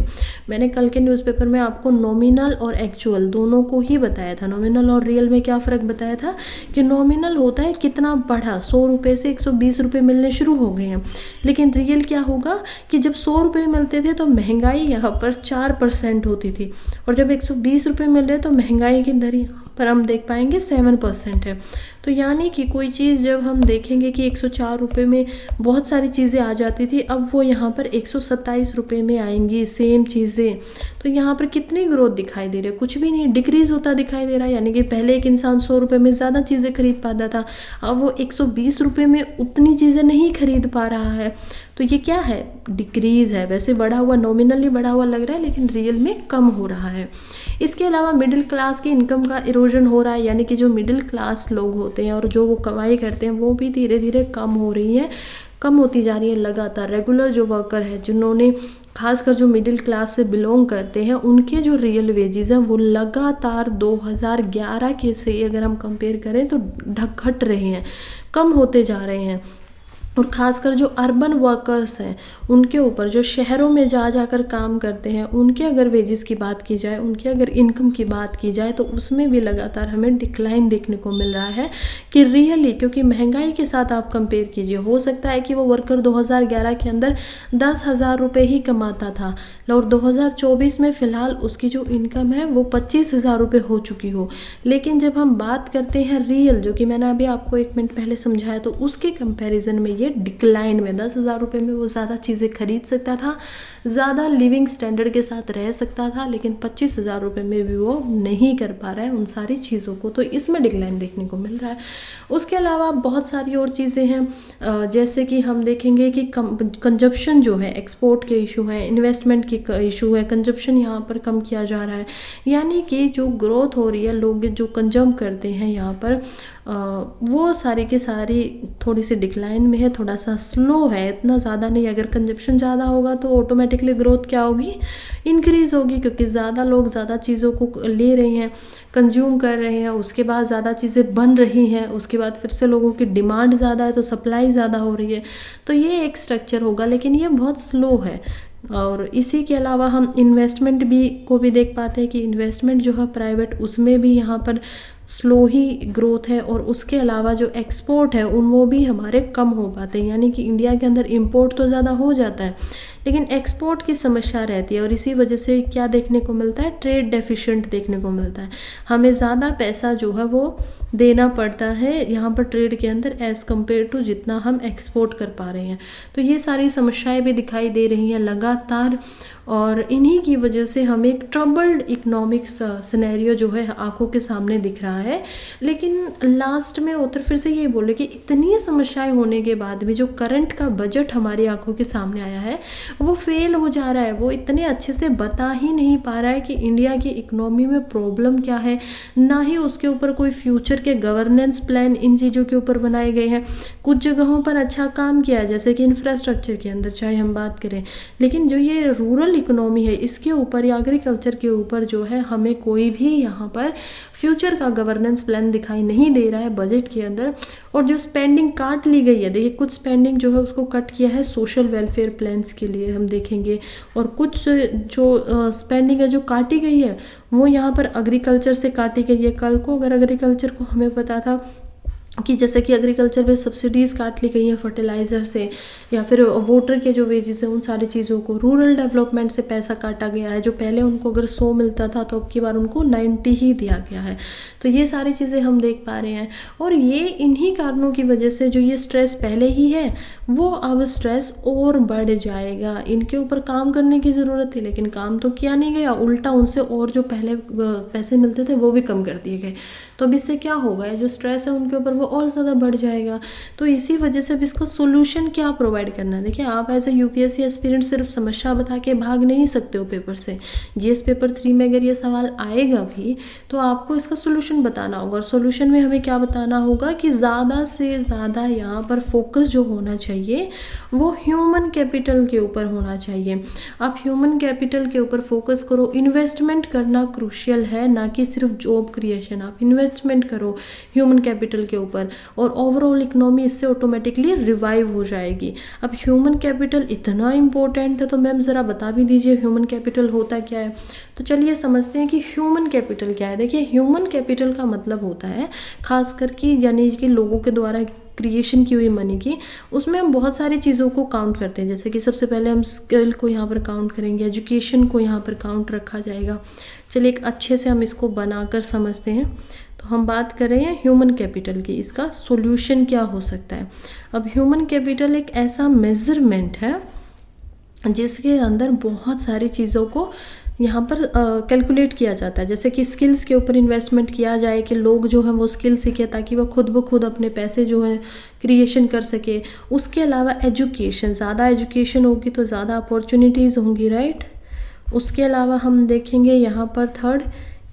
A: मैंने कल के न्यूज़पेपर में आपको नॉमिनल और एक्चुअल दोनों को ही बताया था। नॉमिनल और रियल में क्या फ़र्क बताया था कि नॉमिनल होता है कितना बढ़ा, 100 रुपये से 120 रुपये मिलने शुरू हो गए हैं, लेकिन रियल क्या होगा कि जब 100 रुपये मिलते थे तो महंगाई यहाँ पर 4% होती थी, और जब 120 रुपये मिल रहे तो महंगाई की दर यहाँ पर हम देख पाएंगे 7% है। तो यानी कि कोई चीज़ जब हम देखेंगे कि 104 रुपये में बहुत सारी चीज़ें आ जाती थी, अब वो यहाँ पर 127 रुपये में आएंगी सेम चीज़ें। तो यहाँ पर कितनी ग्रोथ दिखाई दे रही है, कुछ भी नहीं, डिक्रीज़ होता दिखाई दे रहा है। यानी कि पहले एक इंसान 100 रुपये में ज़्यादा चीज़ें खरीद पाता था, अब वो 120 रुपये में उतनी चीज़ें नहीं खरीद पा रहा है। तो ये क्या है, डिक्रीज़ है। वैसे बढ़ा हुआ, नॉमिनली बढ़ा हुआ लग रहा है, लेकिन रियल में कम हो रहा है। इसके अलावा मिडिल क्लास की इनकम का इरोजन हो रहा है, यानी कि जो मिडिल क्लास लोग होते हैं और जो वो कमाई करते हैं वो भी धीरे धीरे कम हो रही है, कम होती जा रही है लगातार। रेगुलर जो वर्कर है, जिन्होंने खासकर जो मिडिल क्लास से बिलोंग करते हैं, उनके जो रियल वेजेस हैं वो लगातार 2011 के से अगर हम कंपेयर करें तो घट रहे हैं, कम होते जा रहे हैं। और ख़ासकर जो अर्बन वर्कर्स हैं उनके ऊपर, जो शहरों में जा जाकर काम करते हैं, उनके अगर वेजेस की बात की जाए, उनके अगर इनकम की बात की जाए, तो उसमें भी लगातार हमें डिक्लाइन देखने को मिल रहा है कि रियली, क्योंकि महंगाई के साथ आप कंपेयर कीजिए, हो सकता है कि वो वर्कर 2011 के अंदर 10,000 रुपये ही कमाता था, और 2024 में फ़िलहाल उसकी जो इनकम है वो 25,000 रुपये हो चुकी हो। लेकिन जब हम बात करते हैं रियल, जो कि मैंने अभी आपको 1 मिनट पहले समझाया, तो उसके कंपैरिजन में है डिक्लाइन में। 10,000 रुपये में वो ज़्यादा चीज़ें खरीद सकता था, ज़्यादा लिविंग स्टैंडर्ड के साथ रह सकता था, लेकिन 25,000 रुपये में भी वो नहीं कर पा रहा है उन सारी चीज़ों को, तो इसमें डिक्लाइन देखने को मिल रहा है। उसके अलावा बहुत सारी और चीज़ें हैं, जैसे कि हम देखेंगे कि कंजप्शन जो है, एक्सपोर्ट के इशू हैं, इन्वेस्टमेंट की इशू है, कंजप्शन यहाँ पर कम किया जा रहा है, यानी कि जो ग्रोथ हो रही है, लोग जो कंज्यूम करते हैं यहाँ पर वो सारी की सारी थोड़ी सी डिक्लाइन में है, थोड़ा सा स्लो है, इतना ज़्यादा नहीं। अगर कंजप्शन ज़्यादा होगा तो ऑटोमेटिकली ग्रोथ क्या होगी, इंक्रीज़ होगी, क्योंकि ज़्यादा लोग ज़्यादा चीज़ों को ले रहे हैं, कंज्यूम कर रहे हैं, उसके बाद ज़्यादा चीज़ें बन रही हैं, उसके बाद फिर से लोगों की डिमांड ज़्यादा है तो सप्लाई ज़्यादा हो रही है, तो ये एक स्ट्रक्चर होगा, लेकिन ये बहुत स्लो है। और इसी के अलावा हम इन्वेस्टमेंट भी को भी देख पाते हैं कि इन्वेस्टमेंट जो है प्राइवेट, उसमें भी यहाँ पर स्लो ही ग्रोथ है। और उसके अलावा जो एक्सपोर्ट है वो भी हमारे कम हो पाते हैं, यानी कि इंडिया के अंदर इंपोर्ट तो ज़्यादा हो जाता है लेकिन एक्सपोर्ट की समस्या रहती है, और इसी वजह से क्या देखने को मिलता है, ट्रेड डेफिशिएंट देखने को मिलता है। हमें ज़्यादा पैसा जो है वो देना पड़ता है यहाँ पर ट्रेड के अंदर एज़ कम्पेयर टू जितना हम एक्सपोर्ट कर पा रहे हैं। तो ये सारी समस्याएं भी दिखाई दे रही हैं लगातार, और इन्हीं की वजह से हमें एक ट्रबल्ड इकोनॉमिक सिनेरियो जो है आंखों के सामने दिख रहा है। लेकिन लास्ट में उत्तर फिर से ये बोले कि इतनी समस्याएं होने के बाद भी जो करंट का बजट हमारी आंखों के सामने आया है वो फेल हो जा रहा है। वो इतने अच्छे से बता ही नहीं पा रहा है कि इंडिया की इकोनॉमी में प्रॉब्लम क्या है, ना ही उसके ऊपर कोई फ्यूचर के गवर्नेंस प्लान इन चीज़ों के ऊपर बनाए गए हैं। कुछ जगहों पर अच्छा काम किया है, जैसे कि इंफ्रास्ट्रक्चर के अंदर चाहे हम बात करें, लेकिन जो ये रूरल इकोनॉमी है इसके ऊपर या एग्रीकल्चर के ऊपर जो है हमें कोई भी यहाँ पर फ्यूचर का गवर्नेंस प्लान दिखाई नहीं दे रहा है बजट के अंदर। और जो स्पेंडिंग काट ली गई है, देखिए कुछ स्पेंडिंग जो है उसको कट किया है सोशल वेलफेयर प्लान्स के लिए हम देखेंगे, और कुछ जो स्पेंडिंग है जो काटी गई है वो यहाँ पर एग्रीकल्चर से काटी गई है। कल को अगर एग्रीकल्चर को हमें पता था कि जैसे कि एग्रीकल्चर में सब्सिडीज़ काट ली गई हैं फर्टिलाइज़र से, या फिर वोटर के जो वेजेस हैं उन सारी चीज़ों को, रूरल डेवलपमेंट से पैसा काटा गया है, जो पहले उनको अगर 100 मिलता था तो अब की बार उनको 90 ही दिया गया है। तो ये सारी चीज़ें हम देख पा रहे हैं, और ये इन्हीं कारणों की वजह से जो ये स्ट्रेस पहले ही है वो अब स्ट्रेस और बढ़ जाएगा। इनके ऊपर काम करने की ज़रूरत थी लेकिन काम तो किया नहीं गया, उल्टा उनसे और जो पहले पैसे मिलते थे वो भी कम कर दिए गए। तो अब इससे क्या होगा, जो स्ट्रेस है उनके ऊपर वो और ज़्यादा बढ़ जाएगा। तो इसी वजह से अब इसका सोल्यूशन क्या प्रोवाइड करना है। देखिए आप एज ए यूपीएससी एस्पिरेंट सिर्फ समस्या बता के भाग नहीं सकते हो पेपर से। जीएस पेपर 3 में अगर ये सवाल आएगा भी तो आपको इसका सोल्यूशन बताना होगा, और सोल्यूशन में हमें क्या बताना होगा कि ज़्यादा से ज़्यादा यहाँ पर फोकस जो होना चाहिए वो ह्यूमन कैपिटल के ऊपर होना चाहिए। आप ह्यूमन कैपिटल के ऊपर फोकस करो, इन्वेस्टमेंट करना क्रूशियल है, ना कि सिर्फ जॉब क्रिएशन। आप इन्वेस्टमेंट करो ह्यूमन कैपिटल के ऊपर, और ओवरऑल इकोनॉमी इससे ऑटोमेटिकली रिवाइव हो जाएगी। अब ह्यूमन कैपिटल इतना इंपॉर्टेंट है तो मैम ज़रा बता भी दीजिए ह्यूमन कैपिटल होता क्या है। तो चलिए समझते हैं कि ह्यूमन कैपिटल क्या है। देखिए ह्यूमन कैपिटल का मतलब होता है खास करके यानी कि लोगों के द्वारा क्रिएशन की हुई मनी की, उसमें हम बहुत सारी चीज़ों को काउंट करते हैं। जैसे कि सबसे पहले हम स्किल को यहाँ पर काउंट करेंगे, एजुकेशन को यहाँ पर काउंट रखा जाएगा। चलिए एक अच्छे से हम इसको बनाकर समझते हैं। तो हम बात कर रहे हैं ह्यूमन कैपिटल की, इसका सॉल्यूशन क्या हो सकता है। अब ह्यूमन कैपिटल एक ऐसा मेजरमेंट है जिसके अंदर बहुत सारी चीज़ों को यहाँ पर कैलकुलेट किया जाता है। जैसे कि स्किल्स के ऊपर इन्वेस्टमेंट किया जाए कि लोग जो हैं वो स्किल सीखें ताकि वो खुद ब खुद अपने पैसे जो हैं क्रिएशन कर सके। उसके अलावा एजुकेशन, ज़्यादा एजुकेशन होगी तो ज़्यादा अपॉर्चुनिटीज़ होंगी, राइट। उसके अलावा हम देखेंगे यहाँ पर थर्ड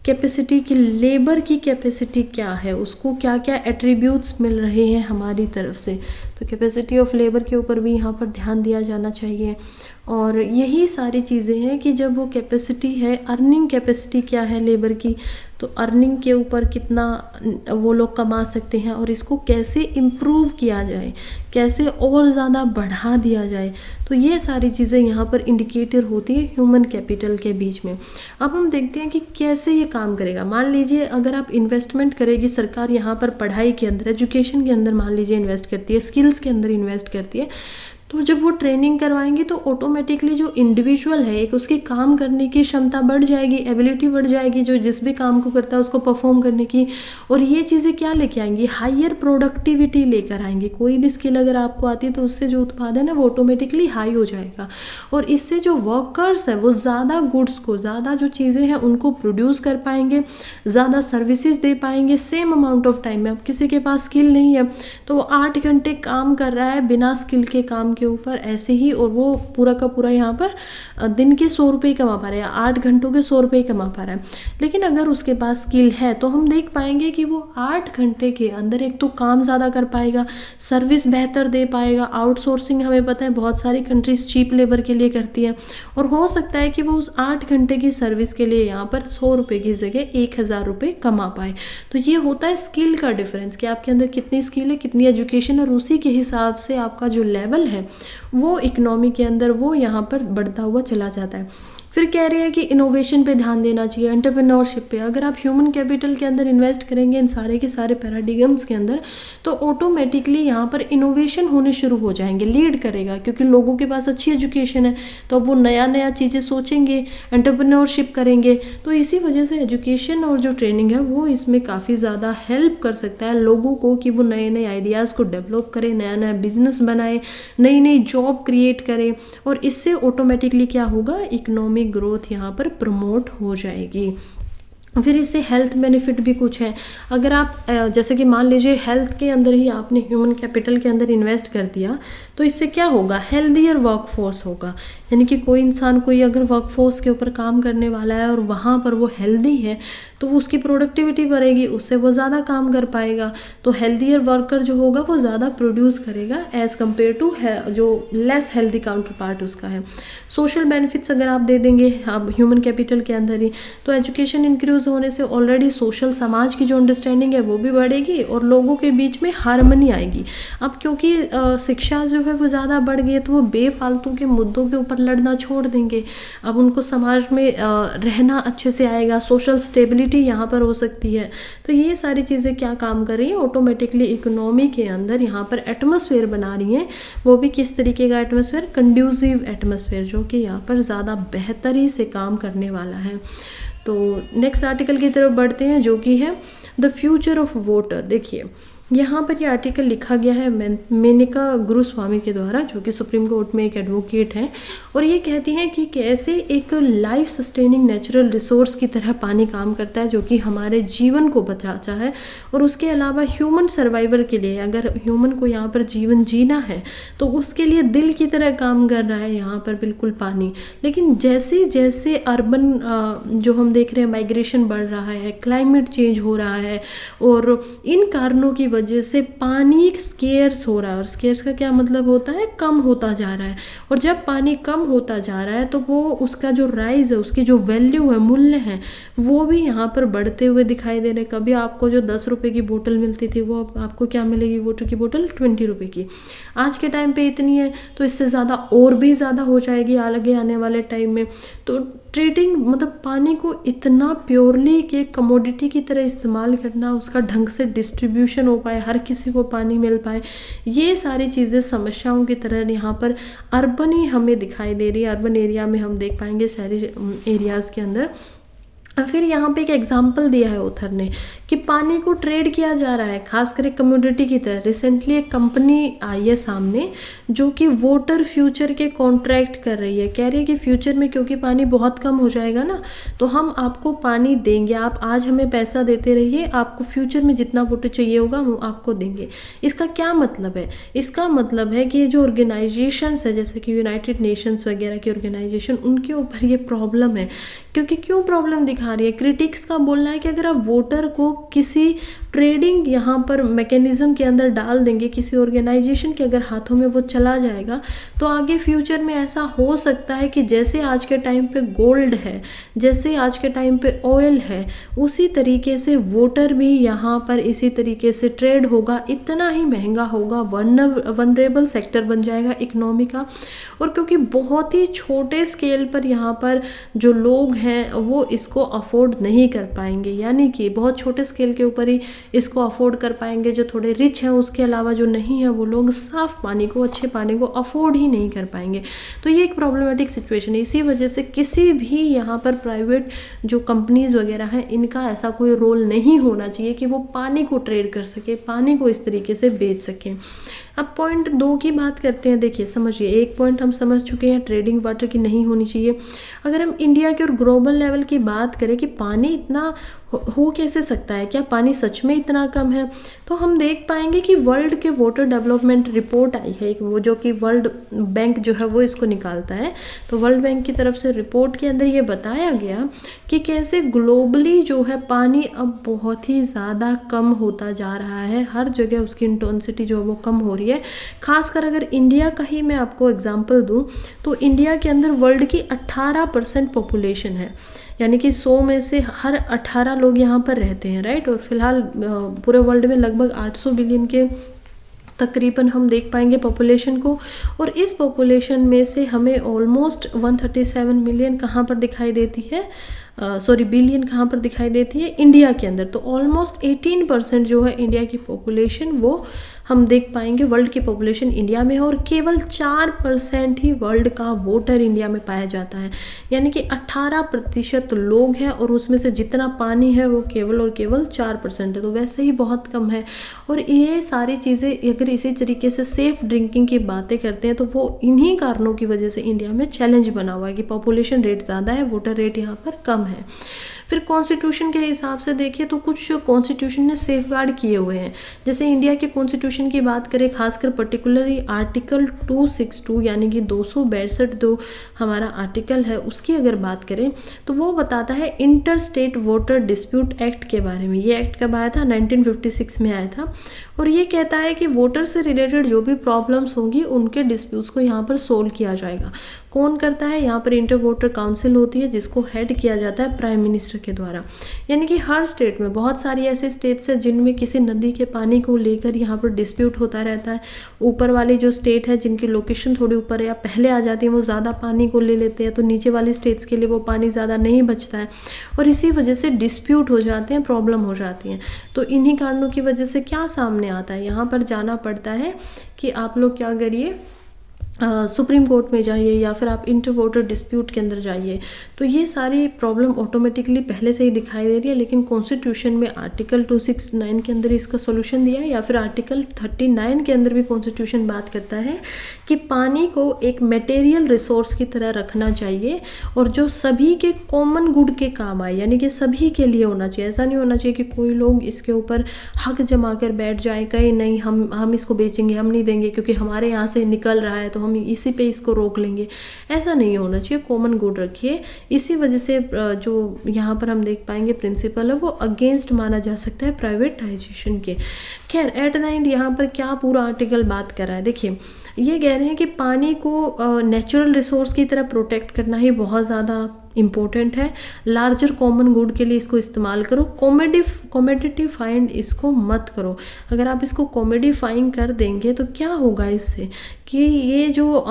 A: कैपेसिटी की, लेबर की कैपेसिटी क्या है, उसको क्या क्या एट्रीब्यूट्स मिल रहे हैं हमारी तरफ से। तो कैपेसिटी ऑफ लेबर के ऊपर भी यहाँ पर ध्यान दिया जाना चाहिए। और यही सारी चीज़ें हैं कि जब वो कैपेसिटी है, अर्निंग कैपेसिटी क्या है लेबर की, तो अर्निंग के ऊपर कितना वो लोग कमा सकते हैं और इसको कैसे इम्प्रूव किया जाए, कैसे और ज़्यादा बढ़ा दिया जाए। तो ये सारी चीज़ें यहाँ पर इंडिकेटर होती है ह्यूमन कैपिटल के बीच में। अब हम देखते हैं कि कैसे ये काम करेगा। मान लीजिए अगर आप इन्वेस्टमेंट करेगी सरकार यहाँ पर पढ़ाई के अंदर, एजुकेशन के अंदर मान लीजिए इन्वेस्ट करती है, स्किल्स के अंदर इन्वेस्ट करती है, तो जब वो ट्रेनिंग करवाएंगे तो ऑटोमेटिकली जो इंडिविजुअल है एक उसकी काम करने की क्षमता बढ़ जाएगी, एबिलिटी बढ़ जाएगी, जो जिस भी काम को करता है उसको परफॉर्म करने की। और ये चीज़ें क्या लेके आएंगी, हायर प्रोडक्टिविटी लेकर आएंगी। कोई भी स्किल अगर आपको आती है तो उससे जो उत्पादन है वो ऑटोमेटिकली हाई हो जाएगा, और इससे जो वर्कर्स है वो ज़्यादा गुड्स को, ज़्यादा जो चीज़ें हैं उनको प्रोड्यूस कर पाएंगे, ज़्यादा सर्विसेज दे पाएंगे सेम अमाउंट ऑफ टाइम में। अब किसी के पास स्किल नहीं है तो वो 8 घंटे काम कर रहा है बिना स्किल के काम के ऊपर ऐसे ही, और वो पूरा का पूरा यहाँ पर दिन के 100 रुपये कमा पा रहा है, 8 घंटों के 100 रुपये कमा पा रहा है। लेकिन अगर उसके पास स्किल है तो हम देख पाएंगे कि वो 8 घंटे के अंदर एक तो काम ज़्यादा कर पाएगा, सर्विस बेहतर दे पाएगा। आउटसोर्सिंग हमें पता है बहुत सारी कंट्रीज चीप लेबर के लिए करती है, और हो सकता है कि वो उस 8 घंटे की सर्विस के लिए यहाँ पर 100 रुपये की जगह 1000 रुपये कमा पाए। तो ये होता है स्किल का डिफरेंस, कि आपके अंदर कितनी स्किल है, कितनी एजुकेशन, और उसी के हिसाब से आपका जो लेवल है वो इकोनॉमी के अंदर वो यहाँ पर बढ़ता हुआ चला जाता है। फिर कह रहे हैं कि इनोवेशन पे ध्यान देना चाहिए, एंटरप्रेन्योरशिप पे। अगर आप ह्यूमन कैपिटल के अंदर इन्वेस्ट करेंगे इन सारे के सारे पैराडिगम्स के अंदर, तो ऑटोमेटिकली यहाँ पर इनोवेशन होने शुरू हो जाएंगे, लीड करेगा, क्योंकि लोगों के पास अच्छी एजुकेशन है तो अब वो नया नया चीज़ें सोचेंगे, एंटरप्रेन्योरशिप करेंगे। तो इसी वजह से एजुकेशन और जो ट्रेनिंग है वो इसमें काफ़ी ज़्यादा हेल्प कर सकता है लोगों को, कि वो नए नए आइडियाज़ को डेवलप करें, नया नया बिजनेस बनाए, नई नई जॉब क्रिएट करें, और इससे ऑटोमेटिकली क्या होगा, इकोनॉमिक ग्रोथ यहाँ पर प्रमोट हो जाएगी। फिर इससे हेल्थ बेनिफिट भी कुछ है। अगर आप जैसे कि मान लीजिए हेल्थ के अंदर ही आपने ह्यूमन कैपिटल के अंदर इन्वेस्ट कर दिया, तो इससे क्या होगा, हेल्दियर वर्कफोर्स होगा। यानी कि कोई इंसान कोई अगर वर्कफोर्स के ऊपर काम करने वाला है और वहाँ पर वो हेल्दी है तो उसकी प्रोडक्टिविटी बढ़ेगी, उससे वो ज़्यादा काम कर पाएगा। तो हेल्दियर वर्कर जो होगा वो ज़्यादा प्रोड्यूस करेगा एज़ कम्पेयर टू जो लेस हेल्दी काउंटर पार्ट उसका है। सोशल बेनिफिट्स अगर आप दे देंगे अब ह्यूमन कैपिटल के अंदर ही, तो एजुकेशन इंक्रीज होने से ऑलरेडी सोशल समाज की जो अंडरस्टैंडिंग है वो भी बढ़ेगी और लोगों के बीच में हार्मनी आएगी। अब क्योंकि शिक्षा जो है वो ज़्यादा बढ़ गई है तो वो बेफालतू के मुद्दों के ऊपर लड़ना छोड़ देंगे। अब उनको समाज में रहना अच्छे से आएगा, सोशल स्टेबिलिटी यहाँ पर हो सकती है। तो ये सारी चीज़ें क्या काम कर रही हैं, ऑटोमेटिकली इकोनॉमी के अंदर यहाँ पर एटमॉस्फेयर बना रही हैं। वो भी किस तरीके का एटमॉस्फेयर, कंड्यूसिव एटमॉस्फेयर, जो कि यहाँ पर ज़्यादा बेहतरी से काम करने वाला है। तो नेक्स्ट आर्टिकल की तरफ बढ़ते हैं जो कि है द फ्यूचर ऑफ वोटर। देखिए यहाँ पर ये आर्टिकल लिखा गया है मेनका गुरुस्वामी के द्वारा, जो कि सुप्रीम कोर्ट में एक एडवोकेट हैं, और ये कहती हैं कि कैसे एक लाइफ सस्टेनिंग नेचुरल रिसोर्स की तरह पानी काम करता है, जो कि हमारे जीवन को बचाता है। और उसके अलावा ह्यूमन सर्वाइवल के लिए, अगर ह्यूमन को यहाँ पर जीवन जीना है तो उसके लिए दिल की तरह काम कर रहा है यहाँ पर बिल्कुल पानी। लेकिन जैसे जैसे अर्बन जो हम देख रहे हैं माइग्रेशन बढ़ रहा है, क्लाइमेट चेंज हो रहा है, और इन कारणों की वजह से पानी स्केर्स हो रहा है। और स्केर्स का क्या मतलब होता है, कम होता जा रहा है। और जब पानी कम होता जा रहा है तो वो उसका जो राइज है, उसकी जो वैल्यू है, मूल्य है, वो भी यहाँ पर बढ़ते हुए दिखाई दे रहे हैं। कभी आपको जो 10 रुपये की बोतल मिलती थी वो आपको क्या मिलेगी, वाटर की बोतल 20 रुपये की। आज के टाइम पे इतनी है तो इससे ज़्यादा और भी ज़्यादा हो जाएगी आगे आने वाले टाइम में। तो ट्रीटिंग मतलब पानी को इतना प्योरली कि कमोडिटी की तरह इस्तेमाल करना, उसका ढंग से डिस्ट्रीब्यूशन हो पाए, हर किसी को पानी मिल पाए, ये सारी चीज़ें समस्याओं की तरह यहाँ पर अर्बन ही हमें दिखाई दे रही है। अर्बन एरिया में हम देख पाएंगे शहरी एरियाज़ के अंदर। फिर यहाँ पे एक एग्जाम्पल दिया है ऑथर ने कि पानी को ट्रेड किया जा रहा है, खासकर एक कमोडिटी की तरह। रिसेंटली एक कंपनी आई है सामने जो कि वाटर फ्यूचर के कॉन्ट्रैक्ट कर रही है। कह रही है कि फ्यूचर में क्योंकि पानी बहुत कम हो जाएगा ना, तो हम आपको पानी देंगे, आप आज हमें पैसा देते रहिए, आपको फ्यूचर में जितना वाटर चाहिए होगा हम आपको देंगे। इसका क्या मतलब है, इसका मतलब है कि ये जो ऑर्गेनाइजेशंस है जैसे कि यूनाइटेड नेशंस वगैरह की ऑर्गेनाइजेशन, उनके ऊपर ये प्रॉब्लम है। क्योंकि क्यों प्रॉब्लम दिखा रही है, क्रिटिक्स का बोलना है कि अगर आप वोटर को किसी ट्रेडिंग यहाँ पर मैकेनिज्म के अंदर डाल देंगे, किसी ऑर्गेनाइजेशन के अगर हाथों में वो चला जाएगा, तो आगे फ्यूचर में ऐसा हो सकता है कि जैसे आज के टाइम पे गोल्ड है, जैसे आज के टाइम पे ऑयल है, उसी तरीके से वोटर भी यहाँ पर इसी तरीके से ट्रेड होगा, इतना ही महंगा होगा, वनरेबल सेक्टर बन जाएगा इकोनॉमी का। और क्योंकि बहुत ही छोटे स्केल पर यहाँ पर जो लोग हैं वो इसको अफोर्ड नहीं कर पाएंगे, यानी कि बहुत छोटे स्केल के ऊपर ही इसको अफोर्ड कर पाएंगे, जो थोड़े रिच हैं उसके अलावा जो नहीं है वो लोग साफ़ पानी को, अच्छे पानी को अफोर्ड ही नहीं कर पाएंगे। तो ये एक प्रॉब्लमेटिक सिचुएशन है। इसी वजह से किसी भी यहाँ पर प्राइवेट जो कंपनीज़ वगैरह हैं इनका ऐसा कोई रोल नहीं होना चाहिए कि वो पानी को ट्रेड कर सके, पानी को इस तरीके से बेच सकें। अब पॉइंट 2 की बात करते हैं। देखिए समझिए, एक पॉइंट हम समझ चुके हैं ट्रेडिंग वाटर की नहीं होनी चाहिए। अगर हम इंडिया के और ग्लोबल लेवल की बात करें कि पानी इतना हो कैसे सकता है, क्या पानी सच में इतना कम है, तो हम देख पाएंगे कि वर्ल्ड के वाटर डेवलपमेंट रिपोर्ट आई है, वो जो कि वर्ल्ड बैंक जो है वो इसको निकालता है। तो वर्ल्ड बैंक की तरफ से रिपोर्ट के अंदर ये बताया गया कि कैसे ग्लोबली जो है पानी अब बहुत ही ज़्यादा कम होता जा रहा है, हर जगह उसकी इंटेंसिटी जो है वो कम हो रही है। खासकर अगर इंडिया का ही मैं आपको एग्जांपल दूं तो इंडिया के अंदर वर्ल्ड की 18% पॉपुलेशन है, यानी कि 100 में से हर 18 लोग यहाँ पर रहते हैं, राइट। और फिलहाल पूरे वर्ल्ड में लगभग 800 बिलियन के तकरीबन हम देख पाएंगे पॉपुलेशन को। और इस पॉपुलेशन में से हमें ऑलमोस्ट 137 मिलियन कहाँ पर दिखाई देती है, बिलियन कहाँ पर दिखाई देती है, इंडिया के अंदर। तो ऑलमोस्ट 18% जो है इंडिया की पॉपुलेशन वो हम देख पाएंगे वर्ल्ड की पॉपुलेशन इंडिया में है, और केवल 4% ही वर्ल्ड का वोटर इंडिया में पाया जाता है, यानी कि 18% लोग हैं और उसमें से जितना पानी है वो केवल और केवल 4% है। तो वैसे ही बहुत कम है। और ये सारी चीज़ें अगर इसी तरीके से सेफ़ ड्रिंकिंग की बातें करते हैं तो वो इन्हीं कारणों की वजह से इंडिया में चैलेंज बना हुआ है कि पॉपुलेशन रेट ज़्यादा है, वोटर रेट यहाँ पर कम है। फिर कॉन्स्टिट्यूशन के हिसाब से देखिए तो कुछ कॉन्स्टिट्यूशन ने सेफ गार्ड किए हुए हैं। जैसे इंडिया के कॉन्स्टिट्यूशन की बात करें, खासकर पर्टिकुलरली आर्टिकल 262 यानी कि 262 जो हमारा आर्टिकल है उसकी अगर बात करें तो वो बताता है inter state water dispute act के बारे में। ये एक्ट कब आया था, 1956 में आया था। और ये कहता है कि वोटर से रिलेटेड जो भी प्रॉब्लम्स होंगी उनके डिस्प्यूट्स को यहाँ पर सोल्व किया जाएगा। कौन करता है, यहाँ पर इंटर वाटर काउंसिल होती है जिसको हेड किया जाता है प्राइम मिनिस्टर के द्वारा। यानी कि हर स्टेट में, बहुत सारी ऐसे स्टेट्स हैं जिनमें किसी नदी के पानी को लेकर यहाँ पर डिस्प्यूट होता रहता है। ऊपर वाली जो स्टेट है जिनकी लोकेशन थोड़ी ऊपर या पहले आ जाती है वो ज़्यादा पानी को ले लेते हैं, तो नीचे वाली स्टेट्स के लिए वो पानी ज़्यादा नहीं बचता है और इसी वजह से डिस्प्यूट हो जाते हैं, प्रॉब्लम हो जाती हैं। तो इन्हीं कारणों की वजह से क्या सामने आता है, यहाँ पर जाना पड़ता है कि आप लोग क्या करिए, सुप्रीम कोर्ट में जाइए या फिर आप इंटर वाटर डिस्प्यूट के अंदर जाइए। तो ये सारी प्रॉब्लम ऑटोमेटिकली पहले से ही दिखाई दे रही है, लेकिन कॉन्स्टिट्यूशन में आर्टिकल 269 के अंदर इसका सॉल्यूशन दिया है, या फिर आर्टिकल 39 के अंदर भी कॉन्स्टिट्यूशन बात करता है कि पानी को एक मटेरियल रिसोर्स की तरह रखना चाहिए और जो सभी के कॉमन गुड के काम आए, यानी कि सभी के लिए होना चाहिए। ऐसा नहीं होना चाहिए कि कोई लोग इसके ऊपर हक जमा कर बैठ जाए, कहीं नहीं हम इसको बेचेंगे, हम नहीं देंगे क्योंकि हमारे यहाँ से निकल रहा है तो हम इसी पे इसको रोक लेंगे। ऐसा नहीं होना चाहिए, कॉमन गुड रखिए। इसी वजह से जो यहाँ पर हम देख पाएंगे प्रिंसिपल है वो अगेंस्ट माना जा सकता है प्राइवेटाइजेशन के। खैर एट द एंड यहाँ पर क्या पूरा आर्टिकल बात कर रहा है, देखिए ये कह रहे हैं कि पानी को नेचुरल रिसोर्स की तरह प्रोटेक्ट करना ही बहुत ज़्यादा इम्पोर्टेंट है। लार्जर कॉमन गुड के लिए इसको इस्तेमाल करो, कॉमोडिटिफाइंड इसको मत करो। अगर आप इसको कॉमोडिफाइंग कर देंगे तो क्या होगा इससे कि ये जो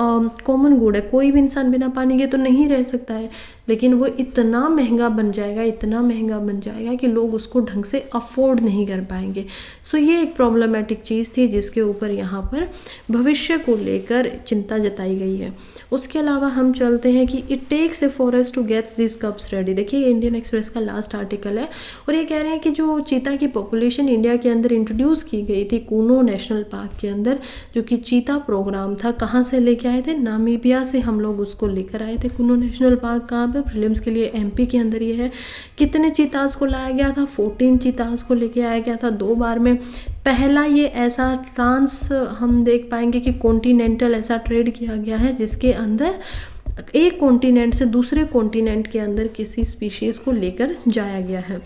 A: कॉमन गुड है, कोई भी इंसान बिना पानी के तो नहीं रह सकता है, लेकिन वो इतना महंगा बन जाएगा, इतना महंगा बन जाएगा कि लोग उसको ढंग से अफोर्ड नहीं कर पाएंगे। सो ये एक प्रॉब्लमेटिक चीज़ थी जिसके ऊपर यहाँ पर भविष्य को लेकर चिंता जताई गई है। उसके अलावा हम चलते हैं कि it takes a forest to gets this cups ready. देखिए इंडियन एक्सप्रेस का लास्ट आर्टिकल है और ये कह रहे हैं कि जो चीता की पॉपुलेशन इंडिया के अंदर इंट्रोड्यूस की गई थी कूनो नेशनल पार्क के अंदर, जो कि चीता प्रोग्राम था, कहाँ से लेके आए थे, नामीबिया से हम लोग उसको लेकर आए थे। कूनो नेशनल पार्क कहाँ पे, प्रीलिम्स के लिए एमपी के अंदर ये है। कितने चीताज को लाया गया था, 14 चीताज को लेके आया गया था 2 बार में। पहला ये ऐसा ट्रांस हम देख पाएंगे कि कॉन्टिनेंटल ऐसा ट्रेड किया गया है जिसके अंदर एक कॉन्टिनेंट से दूसरे कॉन्टिनेंट के अंदर किसी स्पीशीज़ को लेकर जाया गया है।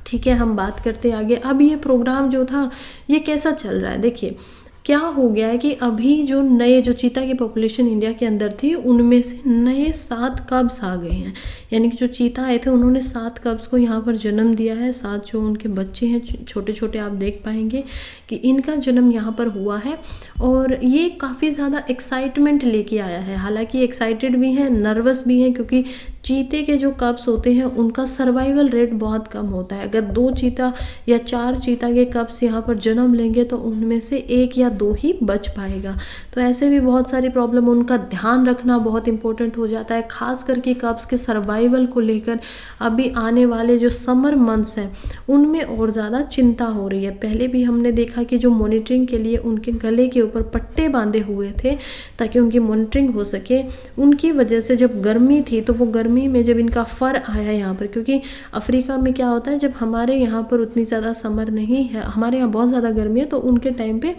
A: ठीक है, हम बात करते हैं आगे। अब ये प्रोग्राम जो था ये कैसा चल रहा है, देखिए क्या हो गया है कि अभी जो चीता की पॉपुलेशन इंडिया के अंदर थी उनमें से नए 7 कब्स आ गए हैं। यानी कि जो चीता आए थे उन्होंने 7 कब्स को यहाँ पर जन्म दिया है। 7 जो उनके बच्चे हैं छोटे छोटे, आप देख पाएंगे कि इनका जन्म यहाँ पर हुआ है और ये काफ़ी ज़्यादा एक्साइटमेंट लेके आया है। हालांकि एक्साइटेड भी हैं, नर्वस भी हैं, क्योंकि चीते के जो कब्स होते हैं उनका सर्वाइवल रेट बहुत कम होता है। अगर 2 चीता या 4 चीता के कब्स यहाँ पर जन्म लेंगे तो उनमें से 1 या 2 ही बच पाएगा। तो ऐसे भी बहुत सारी प्रॉब्लम, उनका ध्यान रखना बहुत इंपॉर्टेंट हो जाता है, खास करके कब्स के सर्वाइवल को लेकर अभी आने वाले जो समर मंथ्स हैं उनमें और ज़्यादा चिंता हो रही है। पहले भी हमने देखा कि जो मॉनिटरिंग के लिए उनके गले के ऊपर पट्टे बांधे हुए थे ताकि उनकी मॉनिटरिंग हो सके, उनकी वजह से जब गर्मी थी तो वो गर्मी में जब इनका फर आया यहाँ पर, क्योंकि अफ्रीका में क्या होता है जब हमारे यहाँ पर उतनी ज़्यादा समर नहीं है, हमारे यहाँ बहुत ज़्यादा गर्मी है, तो उनके टाइम पे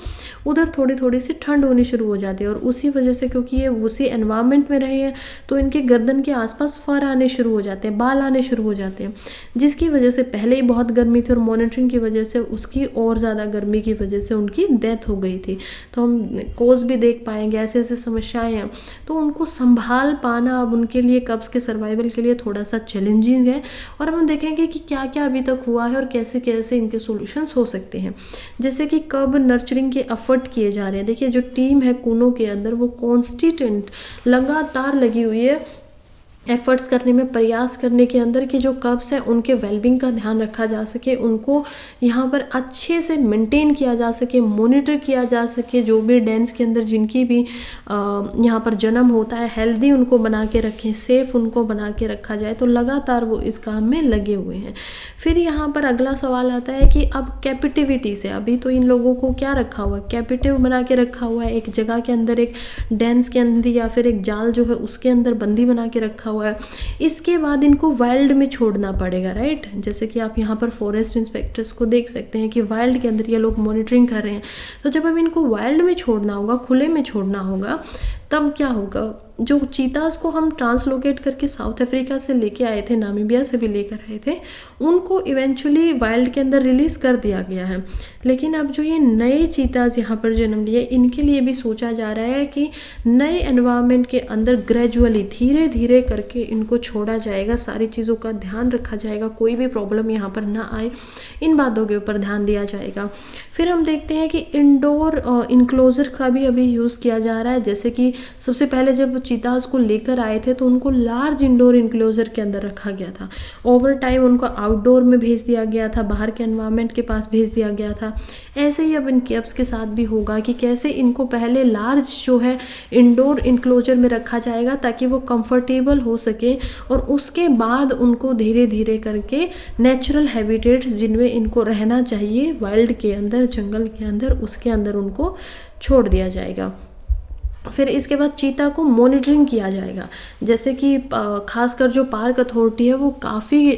A: उधर थोड़ी थोड़ी सी ठंड होनी शुरू हो जाती है और उसी वजह से क्योंकि ये उसी एनवायरनमेंट में रहे हैं तो इनके गर्दन के आसपास फर आने शुरू हो जाते हैं, बाल आने शुरू हो जाते हैं, जिसकी वजह से पहले ही बहुत गर्मी थी और मॉनिटरिंग की वजह से उसकी और ज़्यादा गर्मी की वजह से उनकी डेथ हो गई थी। तो हम कोज भी देख पाएंगे, ऐसे ऐसे समस्याएं हैं। तो उनको संभाल पाना अब उनके लिए कब्स के सर्वाइवल के लिए थोड़ा सा चैलेंजिंग है और हम देखेंगे कि क्या क्या अभी तक हुआ है और कैसे कैसे इनके सॉल्यूशंस हो सकते हैं। जैसे कि कब नर्चरिंग के एफर्ट किए जा रहे हैं, देखिए जो टीम है कूनो के अंदर वो कॉन्स्टिटेंट लगातार लगी हुई है एफर्ट्स करने में, प्रयास करने के अंदर कि जो कब्स हैं उनके वेलबींग का ध्यान रखा जा सके, उनको यहाँ पर अच्छे से मेंटेन किया जा सके, मॉनिटर किया जा सके, जो भी डेंस के अंदर जिनकी भी यहाँ पर जन्म होता है हेल्दी उनको बना के रखें, सेफ उनको बना के रखा जाए। तो लगातार वो इस काम में लगे हुए हैं। फिर यहाँ पर अगला सवाल आता है कि अब कैपिटिविटी से, अभी तो इन लोगों को क्या रखा हुआ है, कैपिटिव बना के रखा हुआ है, एक जगह के अंदर, एक डेंस के अंदर या फिर एक जाल जो है उसके अंदर बंदी बना के रखा हुआ है। इसके बाद इनको वाइल्ड में छोड़ना पड़ेगा, राइट। जैसे कि आप यहाँ पर फॉरेस्ट इंस्पेक्टर्स को देख सकते हैं कि वाइल्ड के अंदर ये लोग मॉनिटरिंग कर रहे हैं। तो जब अब इनको वाइल्ड में छोड़ना होगा, खुले में छोड़ना होगा, तब क्या होगा, जो चीतास को हम ट्रांसलोकेट करके साउथ अफ्रीका से लेके आए थे, नामीबिया से भी लेकर आए थे, उनको इवेंचुअली वाइल्ड के अंदर रिलीज़ कर दिया गया है। लेकिन अब जो ये नए चीतास यहाँ पर जन्म लिए, इनके लिए भी सोचा जा रहा है कि नए एनवायरनमेंट के अंदर ग्रेजुअली धीरे धीरे करके इनको छोड़ा जाएगा, सारी चीज़ों का ध्यान रखा जाएगा, कोई भी प्रॉब्लम यहाँ पर ना आए, इन बातों के ऊपर ध्यान दिया जाएगा। फिर हम देखते हैं कि इंडोर इनक्लोजर का भी अभी यूज़ किया जा रहा है। जैसे कि सबसे पहले जब चीतास को लेकर आए थे तो उनको लार्ज इंडोर इनक्लोजर के अंदर रखा गया था, ओवर टाइम उनको आउटडोर में भेज दिया गया था, बाहर के एनवायरनमेंट के पास भेज दिया गया था। ऐसे ही अब इन कैप्स के साथ भी होगा कि कैसे इनको पहले लार्ज जो है इंडोर इनक्लोजर में रखा जाएगा ताकि वो कंफर्टेबल हो सके और उसके बाद उनको धीरे धीरे करके नेचुरल हैबिटेट्स जिनमें इनको रहना चाहिए वाइल्ड के अंदर, जंगल के अंदर, उसके अंदर उनको छोड़ दिया जाएगा। फिर इसके बाद चीता को मॉनिटरिंग किया जाएगा। जैसे कि खासकर जो पार्क अथॉरिटी है वो काफ़ी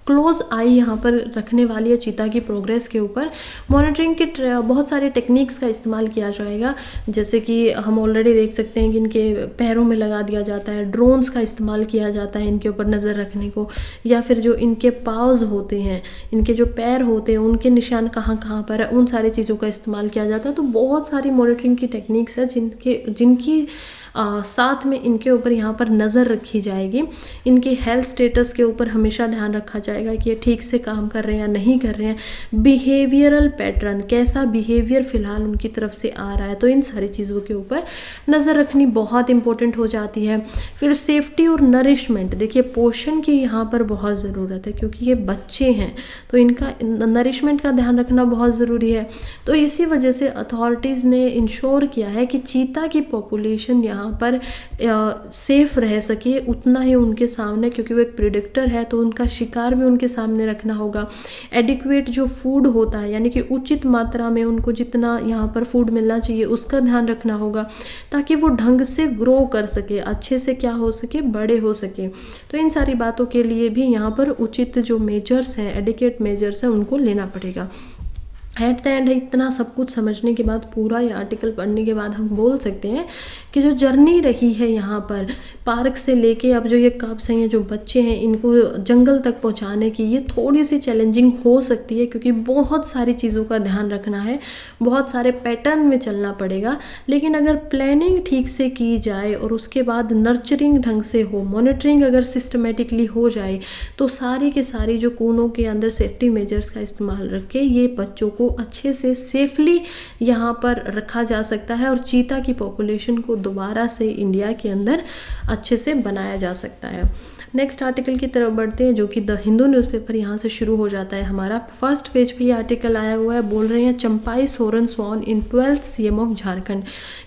A: क्लोज आई यहाँ पर रखने वाली है चीता की प्रोग्रेस के ऊपर। मॉनिटरिंग के बहुत सारे टेक्निक्स का इस्तेमाल किया जाएगा, जैसे कि हम ऑलरेडी देख सकते हैं कि इनके पैरों में लगा दिया जाता है, ड्रोन्स का इस्तेमाल किया जाता है इनके ऊपर नज़र रखने को, या फिर जो इनके पाव्स होते हैं, इनके जो पैर होते हैं उनके निशान कहाँ कहाँ पर है, उन सारी चीज़ों का इस्तेमाल किया जाता है। तो बहुत सारी मॉनिटरिंग की टेक्निक्स है जिनकी साथ में इनके ऊपर यहाँ पर नज़र रखी जाएगी। इनके हेल्थ स्टेटस के ऊपर हमेशा ध्यान रखा जाएगा कि ये ठीक से काम कर रहे हैं या नहीं कर रहे हैं। बिहेवियरल पैटर्न, कैसा बिहेवियर फ़िलहाल उनकी तरफ से आ रहा है, तो इन सारी चीज़ों के ऊपर नज़र रखनी बहुत इंपॉर्टेंट हो जाती है। फिर सेफ्टी और नरिशमेंट, देखिए पोषण की यहाँ पर बहुत ज़रूरत है क्योंकि ये बच्चे हैं, तो इनका नरिशमेंट का ध्यान रखना बहुत ज़रूरी है। तो इसी वजह से अथॉरिटीज़ ने इंश्योर किया है कि चीता की पॉपुलेशन यहाँ पर सेफ रह सके उतना ही उनके सामने, क्योंकि वो एक प्रेडेटर है तो उनका शिकार भी उनके सामने रखना होगा। एडिक्वेट जो फूड होता है, यानी कि उचित मात्रा में उनको जितना यहाँ पर फूड मिलना चाहिए उसका ध्यान रखना होगा ताकि वो ढंग से ग्रो कर सके, अच्छे से क्या हो सके, बड़े हो सके। तो इन सारी बातों के लिए भी यहाँ पर उचित जो मेजर्स हैं, एडिकेट मेजर्स हैं, उनको लेना पड़ेगा। एट द एंड इतना सब कुछ समझने के बाद, पूरा ये आर्टिकल पढ़ने के बाद हम बोल सकते हैं कि जो जर्नी रही है यहाँ पर पार्क से लेके अब जो ये कब्स हैं, ये जो बच्चे हैं, इनको जंगल तक पहुँचाने की, ये थोड़ी सी चैलेंजिंग हो सकती है क्योंकि बहुत सारी चीज़ों का ध्यान रखना है, बहुत सारे पैटर्न में चलना पड़ेगा। लेकिन अगर प्लानिंग ठीक से की जाए और उसके बाद नर्चरिंग ढंग से हो, मॉनिटरिंग अगर सिस्टमेटिकली हो जाए, तो सारी के सारी जो कूनों के अंदर सेफ्टी मेजर्स का इस्तेमाल रख के ये बच्चों को अच्छे से सेफली यहाँ पर रखा जा सकता है और चीता की पॉपुलेशन को दोबारा से इंडिया के अंदर अच्छे से बनाया जा सकता है। नेक्स्ट आर्टिकल की तरफ बढ़ते हैं, जो कि द हिंदू न्यूज़पेपर यहाँ से शुरू हो जाता है हमारा। फर्स्ट पेज पे ये आर्टिकल आया हुआ है, बोल रहे हैं Champai Soren sworn in 12th CM of Jharkhand.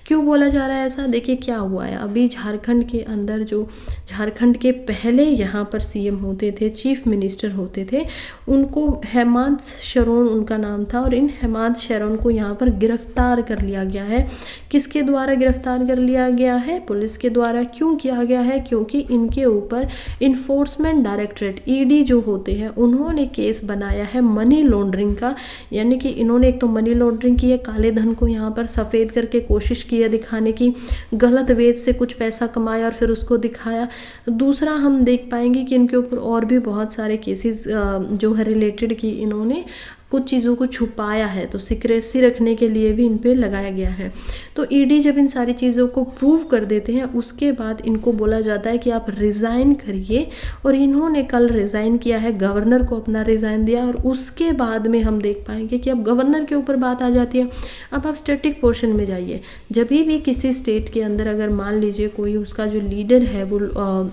A: क्यों बोला जा रहा है ऐसा? देखिए क्या हुआ है, अभी झारखंड के अंदर जो झारखंड के पहले यहाँ पर सीएम होते थे, चीफ मिनिस्टर होते थे, उनको हेमंत सोरेन उनका नाम था, और इन हेमंत सोरेन को यहाँ पर गिरफ्तार कर लिया गया है। किसके द्वारा गिरफ्तार कर लिया गया है? पुलिस के द्वारा। क्यों किया गया है? क्योंकि इनके ऊपर इन्फोर्समेंट डायरेक्टरेट ईडी जो होते हैं उन्होंने केस बनाया है मनी लॉन्ड्रिंग का, यानी कि इन्होंने एक तो मनी लॉन्ड्रिंग की है, काले धन को यहाँ पर सफ़ेद करके कोशिश की है दिखाने की, गलत वेज से कुछ पैसा कमाया और फिर उसको दिखाया। दूसरा हम देख पाएंगे कि इनके ऊपर और भी बहुत सारे केसेस जो है रिलेटेड की इन्होंने कुछ चीज़ों को छुपाया है, तो सीक्रेसी रखने के लिए भी इन पे लगाया गया है। तो ईडी जब इन सारी चीज़ों को प्रूव कर देते हैं उसके बाद इनको बोला जाता है कि आप रिज़ाइन करिए, और इन्होंने कल रिज़ाइन किया है, गवर्नर को अपना रिज़ाइन दिया, और उसके बाद में हम देख पाएंगे कि अब गवर्नर के ऊपर बात आ जाती है। अब आप स्टैटिक पोर्शन में जाइए, जब भी किसी स्टेट के अंदर अगर मान लीजिए कोई उसका जो लीडर है वो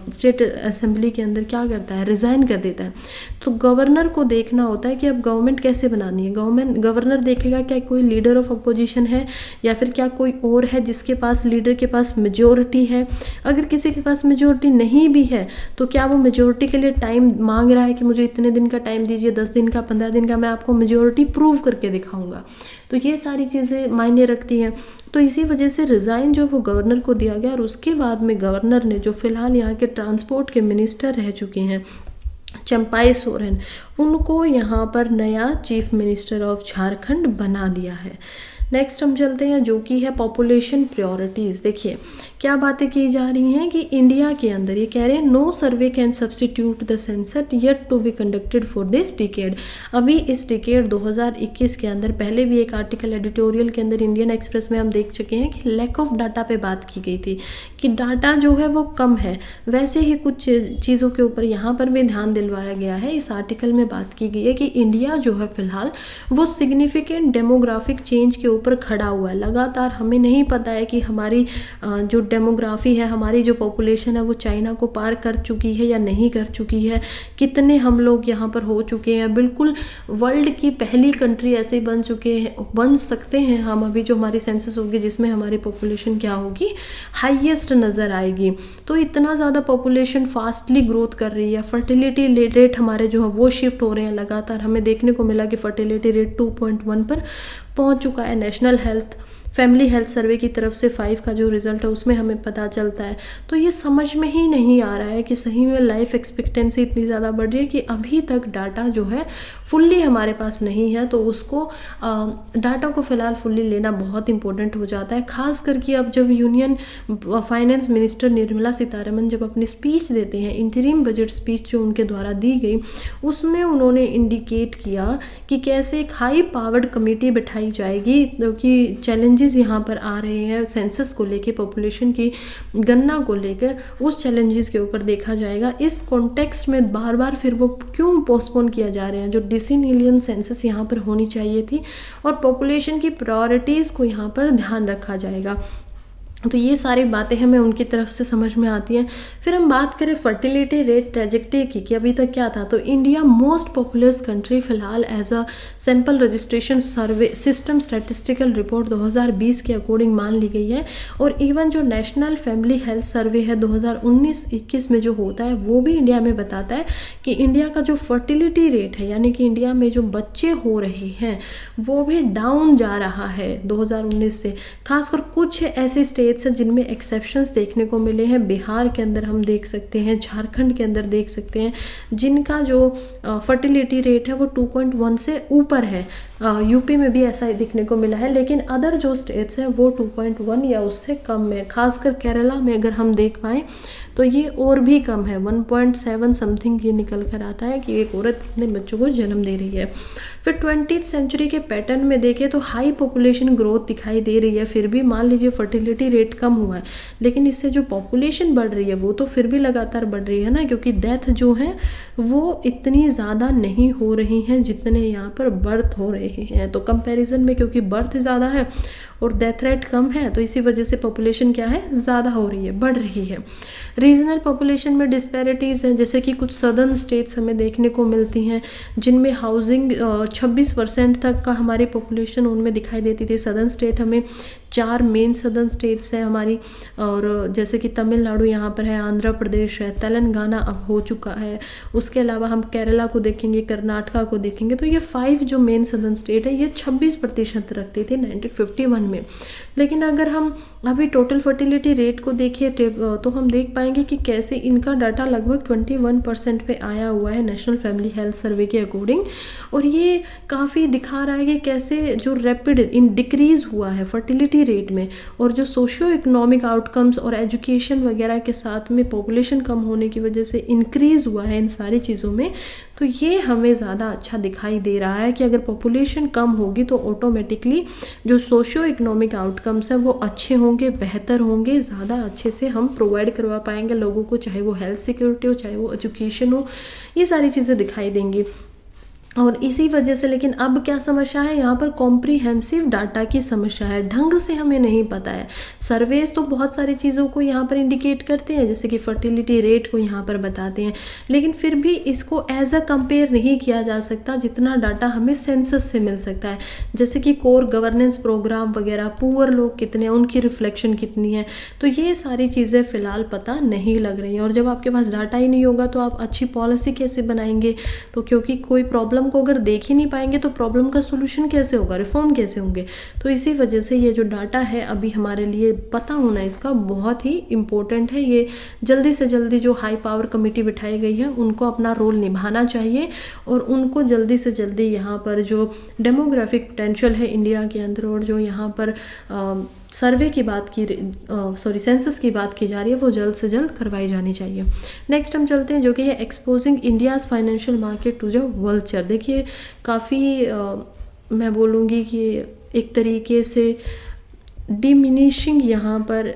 A: स्टेट असेंबली के अंदर क्या करता है, रिज़ाइन कर देता है, तो गवर्नर को देखना होता है कि अब गवर्नमेंट कैसे बनानी है। गवर्नर देखेगा क्या कोई लीडर ऑफ अपोजिशन है या फिर क्या कोई और है जिसके पास लीडर के पास मेजोरिटी है। अगर किसी के पास मेजोरिटी नहीं भी है तो क्या वो मेजोरिटी के लिए टाइम मांग रहा है कि मुझे इतने दिन का टाइम दीजिए, 10 दिन का, 15 दिन का, मैं आपको मेजोरिटी प्रूव करके दिखाऊंगा। तो ये सारी चीज़ें मायने रखती हैं। तो इसी वजह से रिज़ाइन जो वो गवर्नर को दिया गया, और उसके बाद में गवर्नर ने, जो फिलहाल यहाँ के ट्रांसपोर्ट के मिनिस्टर रह चुके हैं चंपाई सोरेन, उनको यहाँ पर नया चीफ मिनिस्टर ऑफ झारखंड बना दिया है। नेक्स्ट हम चलते हैं, जो कि है पॉपुलेशन प्रायोरिटीज़। देखिए क्या बातें की जा रही हैं कि इंडिया के अंदर ये कह रहे हैं no survey can substitute the census yet to be conducted for this decade. अभी इस डिकेड 2021 के अंदर, पहले भी एक आर्टिकल एडिटोरियल के अंदर इंडियन एक्सप्रेस में हम देख चुके हैं कि लैक ऑफ डाटा पे बात की गई थी कि डाटा जो है वो कम है। वैसे ही कुछ चीज़ों के ऊपर यहाँ पर भी ध्यान दिलवाया गया है। इस आर्टिकल में बात की गई है कि इंडिया जो है फिलहाल वो सिग्निफिकेंट डेमोग्राफिक चेंज के ऊपर खड़ा हुआ है। लगातार हमें नहीं पता है कि हमारी जो डेमोग्राफी है, हमारी जो पॉपुलेशन है वो चाइना को पार कर चुकी है या नहीं कर चुकी है, कितने हम लोग यहाँ पर हो चुके हैं। बिल्कुल वर्ल्ड की पहली कंट्री ऐसे बन सकते हैं हम अभी, जो हमारी सेंसस होगी जिसमें हमारी पॉपुलेशन क्या होगी, हाईएस्ट नज़र आएगी। तो इतना ज़्यादा पॉपुलेशन फास्टली ग्रोथ कर रही है। फर्टिलिटी रेट हमारे जो है वो शिफ्ट हो रहे हैं लगातार। हमें देखने को मिला कि फर्टिलिटी रेट 2.1 पर पहुंच चुका है। नेशनल फैमिली हेल्थ सर्वे की तरफ से 5 का जो रिजल्ट है उसमें हमें पता चलता है। तो ये समझ में ही नहीं आ रहा है कि सही में लाइफ एक्सपेक्टेंसी इतनी ज़्यादा बढ़ रही है कि अभी तक डाटा जो है फुल्ली हमारे पास नहीं है। तो उसको डाटा को फ़िलहाल फुल्ली लेना बहुत इंपॉर्टेंट हो जाता है। खास करके अब जब union finance minister Nirmala Sitharaman जब अपनी स्पीच देते हैं, इंटरिम बजट स्पीच जो उनके द्वारा दी गई, उसमें उन्होंने इंडिकेट किया कि कैसे एक हाई पावर्ड कमेटी बिठाई जाएगी, क्योंकि चैलेंजेस यहाँ पर आ रहे हैं सेंसस को लेके, पॉपुलेशन की गणना को लेकर, उस चैलेंजेस के ऊपर देखा जाएगा। इस कॉन्टेक्स्ट में बार बार फिर वो क्यों पोस्टपोन किया जा रहे हैं, जो डिसेंनियलियन सेंसस यहाँ पर होनी चाहिए थी, और पॉपुलेशन की प्रायोरिटीज़ को यहाँ पर ध्यान रखा जाएगा। तो ये सारी बातें हमें उनकी तरफ से समझ में आती हैं। फिर हम बात करें फर्टिलिटी रेट ट्रेजेक्टरी की कि अभी तक क्या था, तो इंडिया मोस्ट पॉपुलस कंट्री फिलहाल as a sample registration survey system statistical report 2020 के अकॉर्डिंग मान ली गई है। और इवन जो नेशनल फैमिली हेल्थ सर्वे है 2019-21 में जो होता है, वो भी इंडिया में बताता है कि इंडिया का जो फर्टिलिटी रेट है, यानी कि इंडिया में जो बच्चे हो रहे हैं, वो भी डाउन जा रहा है 2019 से। खासकर कुछ ऐसे स्टेट्स हैं जिनमें एक्सेप्शंस देखने को मिले हैं। बिहार के अंदर हम देख सकते हैं, झारखंड के अंदर देख सकते हैं, जिनका जो फर्टिलिटी रेट है वो 2.1 से ऊपर है। यूपी में भी ऐसा ही दिखने को मिला है, लेकिन अदर जो स्टेट्स हैं वो 2.1 या उससे कम है। खासकर केरला में अगर हम देख पाएँ तो ये और भी कम है, 1.7 समथिंग ये निकल कर आता है कि एक औरत कितने बच्चों को जन्म दे रही है। फिर 20th सेंचुरी के पैटर्न में देखें तो हाई पॉपुलेशन ग्रोथ दिखाई दे रही है, फिर भी मान लीजिए फर्टिलिटी रेट कम हुआ है, लेकिन इससे जो पॉपुलेशन बढ़ रही है वो तो फिर भी लगातार बढ़ रही है ना, क्योंकि डेथ जो है वो इतनी ज़्यादा नहीं हो रही हैं जितने यहाँ पर बर्थ हो रहे हैं। तो कंपैरिजन में क्योंकि बर्थ ज़्यादा है और डेथ रेट कम है, तो इसी वजह से पॉपुलेशन क्या है, ज़्यादा हो रही है, बढ़ रही है। रीजनल पॉपुलेशन में डिस्पैरिटीज़ हैं, जैसे कि कुछ सदर्न स्टेट्स हमें देखने को मिलती हैं जिनमें हाउसिंग 26% तक का हमारी पॉपुलेशन उनमें दिखाई देती थी। सदर्न स्टेट हमें 4 मेन सदर्न स्टेट्स हैं हमारी, और जैसे कि तमिलनाडु यहाँ पर है, आंध्र प्रदेश है, तेलंगाना अब हो चुका है, उसके अलावा हम केरला को देखेंगे, कर्नाटका को देखेंगे, तो ये 5 जो मेन सदर्न स्टेट है ये 26% रखती थी 1951 में। लेकिन अगर हम अभी टोटल फर्टिलिटी रेट को देखें तो हम देख पाएंगे कि कैसे इनका डाटा लगभग 21% पे आया हुआ है नेशनल फैमिली हेल्थ सर्वे के अकॉर्डिंग। और ये काफ़ी दिखा रहा है कि कैसे जो रैपिड इन डिक्रीज़ हुआ है फर्टिलिटी रेट में, और जो सोशियो इकोनॉमिक आउटकम्स और एजुकेशन वगैरह के साथ में पॉपुलेशन कम होने की वजह से इंक्रीज़ हुआ है इन सारी चीज़ों में। तो ये हमें ज़्यादा अच्छा दिखाई दे रहा है कि अगर पॉपुलेशन कम होगी तो ऑटोमेटिकली जो सोशियो इकोनॉमिक आउटकम्स हैं वो अच्छे होंगे, बेहतर होंगे, ज़्यादा अच्छे से हम प्रोवाइड करवा पाएंगे लोगों को, चाहे वो हेल्थ सिक्योरिटी हो, चाहे वो एजुकेशन हो, ये सारी चीज़ें दिखाई देंगी। और इसी वजह से, लेकिन अब क्या समस्या है यहाँ पर, कॉम्प्रिहेंसिव डाटा की समस्या है, ढंग से हमें नहीं पता है। सर्वेज तो बहुत सारी चीज़ों को यहाँ पर इंडिकेट करते हैं, जैसे कि फर्टिलिटी रेट को यहाँ पर बताते हैं, लेकिन फिर भी इसको एज अ कंपेयर नहीं किया जा सकता जितना डाटा हमें सेंसस से मिल सकता है। जैसे कि कोर गवर्नेंस प्रोग्राम वगैरह, पुअर लोग कितने हैं, उनकी रिफ्लेक्शन कितनी है, तो ये सारी चीज़ें फ़िलहाल पता नहीं लग रही हैं। और जब आपके पास डाटा ही नहीं होगा तो आप अच्छी पॉलिसी कैसे बनाएंगे, तो क्योंकि कोई प्रॉब्लम को अगर देख ही नहीं पाएंगे तो प्रॉब्लम का सोल्यूशन कैसे होगा, रिफॉर्म कैसे होंगे। तो इसी वजह से ये जो डाटा है अभी हमारे लिए पता होना इसका बहुत ही इम्पोर्टेंट है। ये जल्दी से जल्दी जो हाई पावर कमेटी बिठाई गई है उनको अपना रोल निभाना चाहिए, और उनको जल्दी से जल्दी यहाँ पर जो डेमोग्राफिक पोटेंशियल है इंडिया के अंदर, और जो यहाँ पर सर्वे की बात की सेंसस की बात की जा रही है, वो जल्द से जल्द करवाई जानी चाहिए। नेक्स्ट हम चलते हैं जो कि है exposing India's financial market to the vulture. देखिए काफ़ी मैं बोलूँगी कि एक तरीके से डिमिनिशिंग यहाँ पर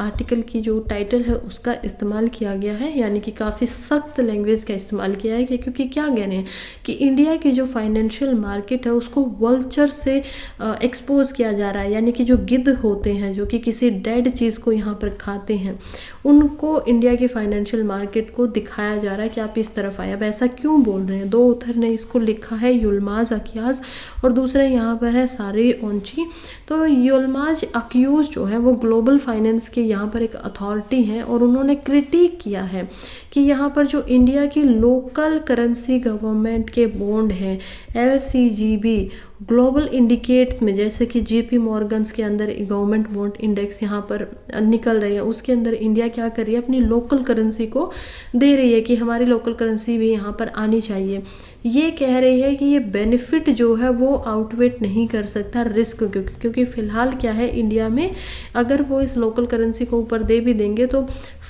A: आर्टिकल की जो टाइटल है उसका इस्तेमाल किया गया है, यानी कि काफ़ी सख्त लैंग्वेज का इस्तेमाल किया है, क्योंकि क्या कह रहे हैं कि इंडिया की जो फाइनेंशियल मार्केट है उसको वल्चर से एक्सपोज किया जा रहा है, यानी कि जो गिद्ध होते हैं जो कि किसी डेड चीज़ को यहाँ पर खाते हैं, उनको इंडिया की फाइनेंशियल मार्केट को दिखाया जा रहा है कि आप इस तरफ आए। अब ऐसा क्यों बोल रहे हैं, 2 ऑथर ने इसको लिखा है, युल्माज अकियाज और दूसरे यहाँ पर है सारे ओंची। तो युल्माज अक्यूज जो है वो ग्लोबल फाइनेंस के यहाँ पर एक अथॉरिटी हैं, और उन्होंने क्रिटिक किया है कि यहाँ पर जो इंडिया की लोकल करेंसी गवर्नमेंट के बॉन्ड हैं LCGB ग्लोबल इंडिकेट में, जैसे कि JP मॉर्गन्स के अंदर गवर्नमेंट बॉन्ड इंडेक्स यहाँ पर निकल रही है, उसके अंदर इंडिया क्या कर रही है, अपनी लोकल करेंसी को दे रही है कि हमारी लोकल करेंसी भी यहाँ पर आनी चाहिए। ये कह रही है कि ये बेनिफिट जो है वो आउटवेट नहीं कर सकता रिस्क, क्योंकि फ़िलहाल क्या है इंडिया में, अगर वो इस लोकल करेंसी को ऊपर दे भी देंगे तो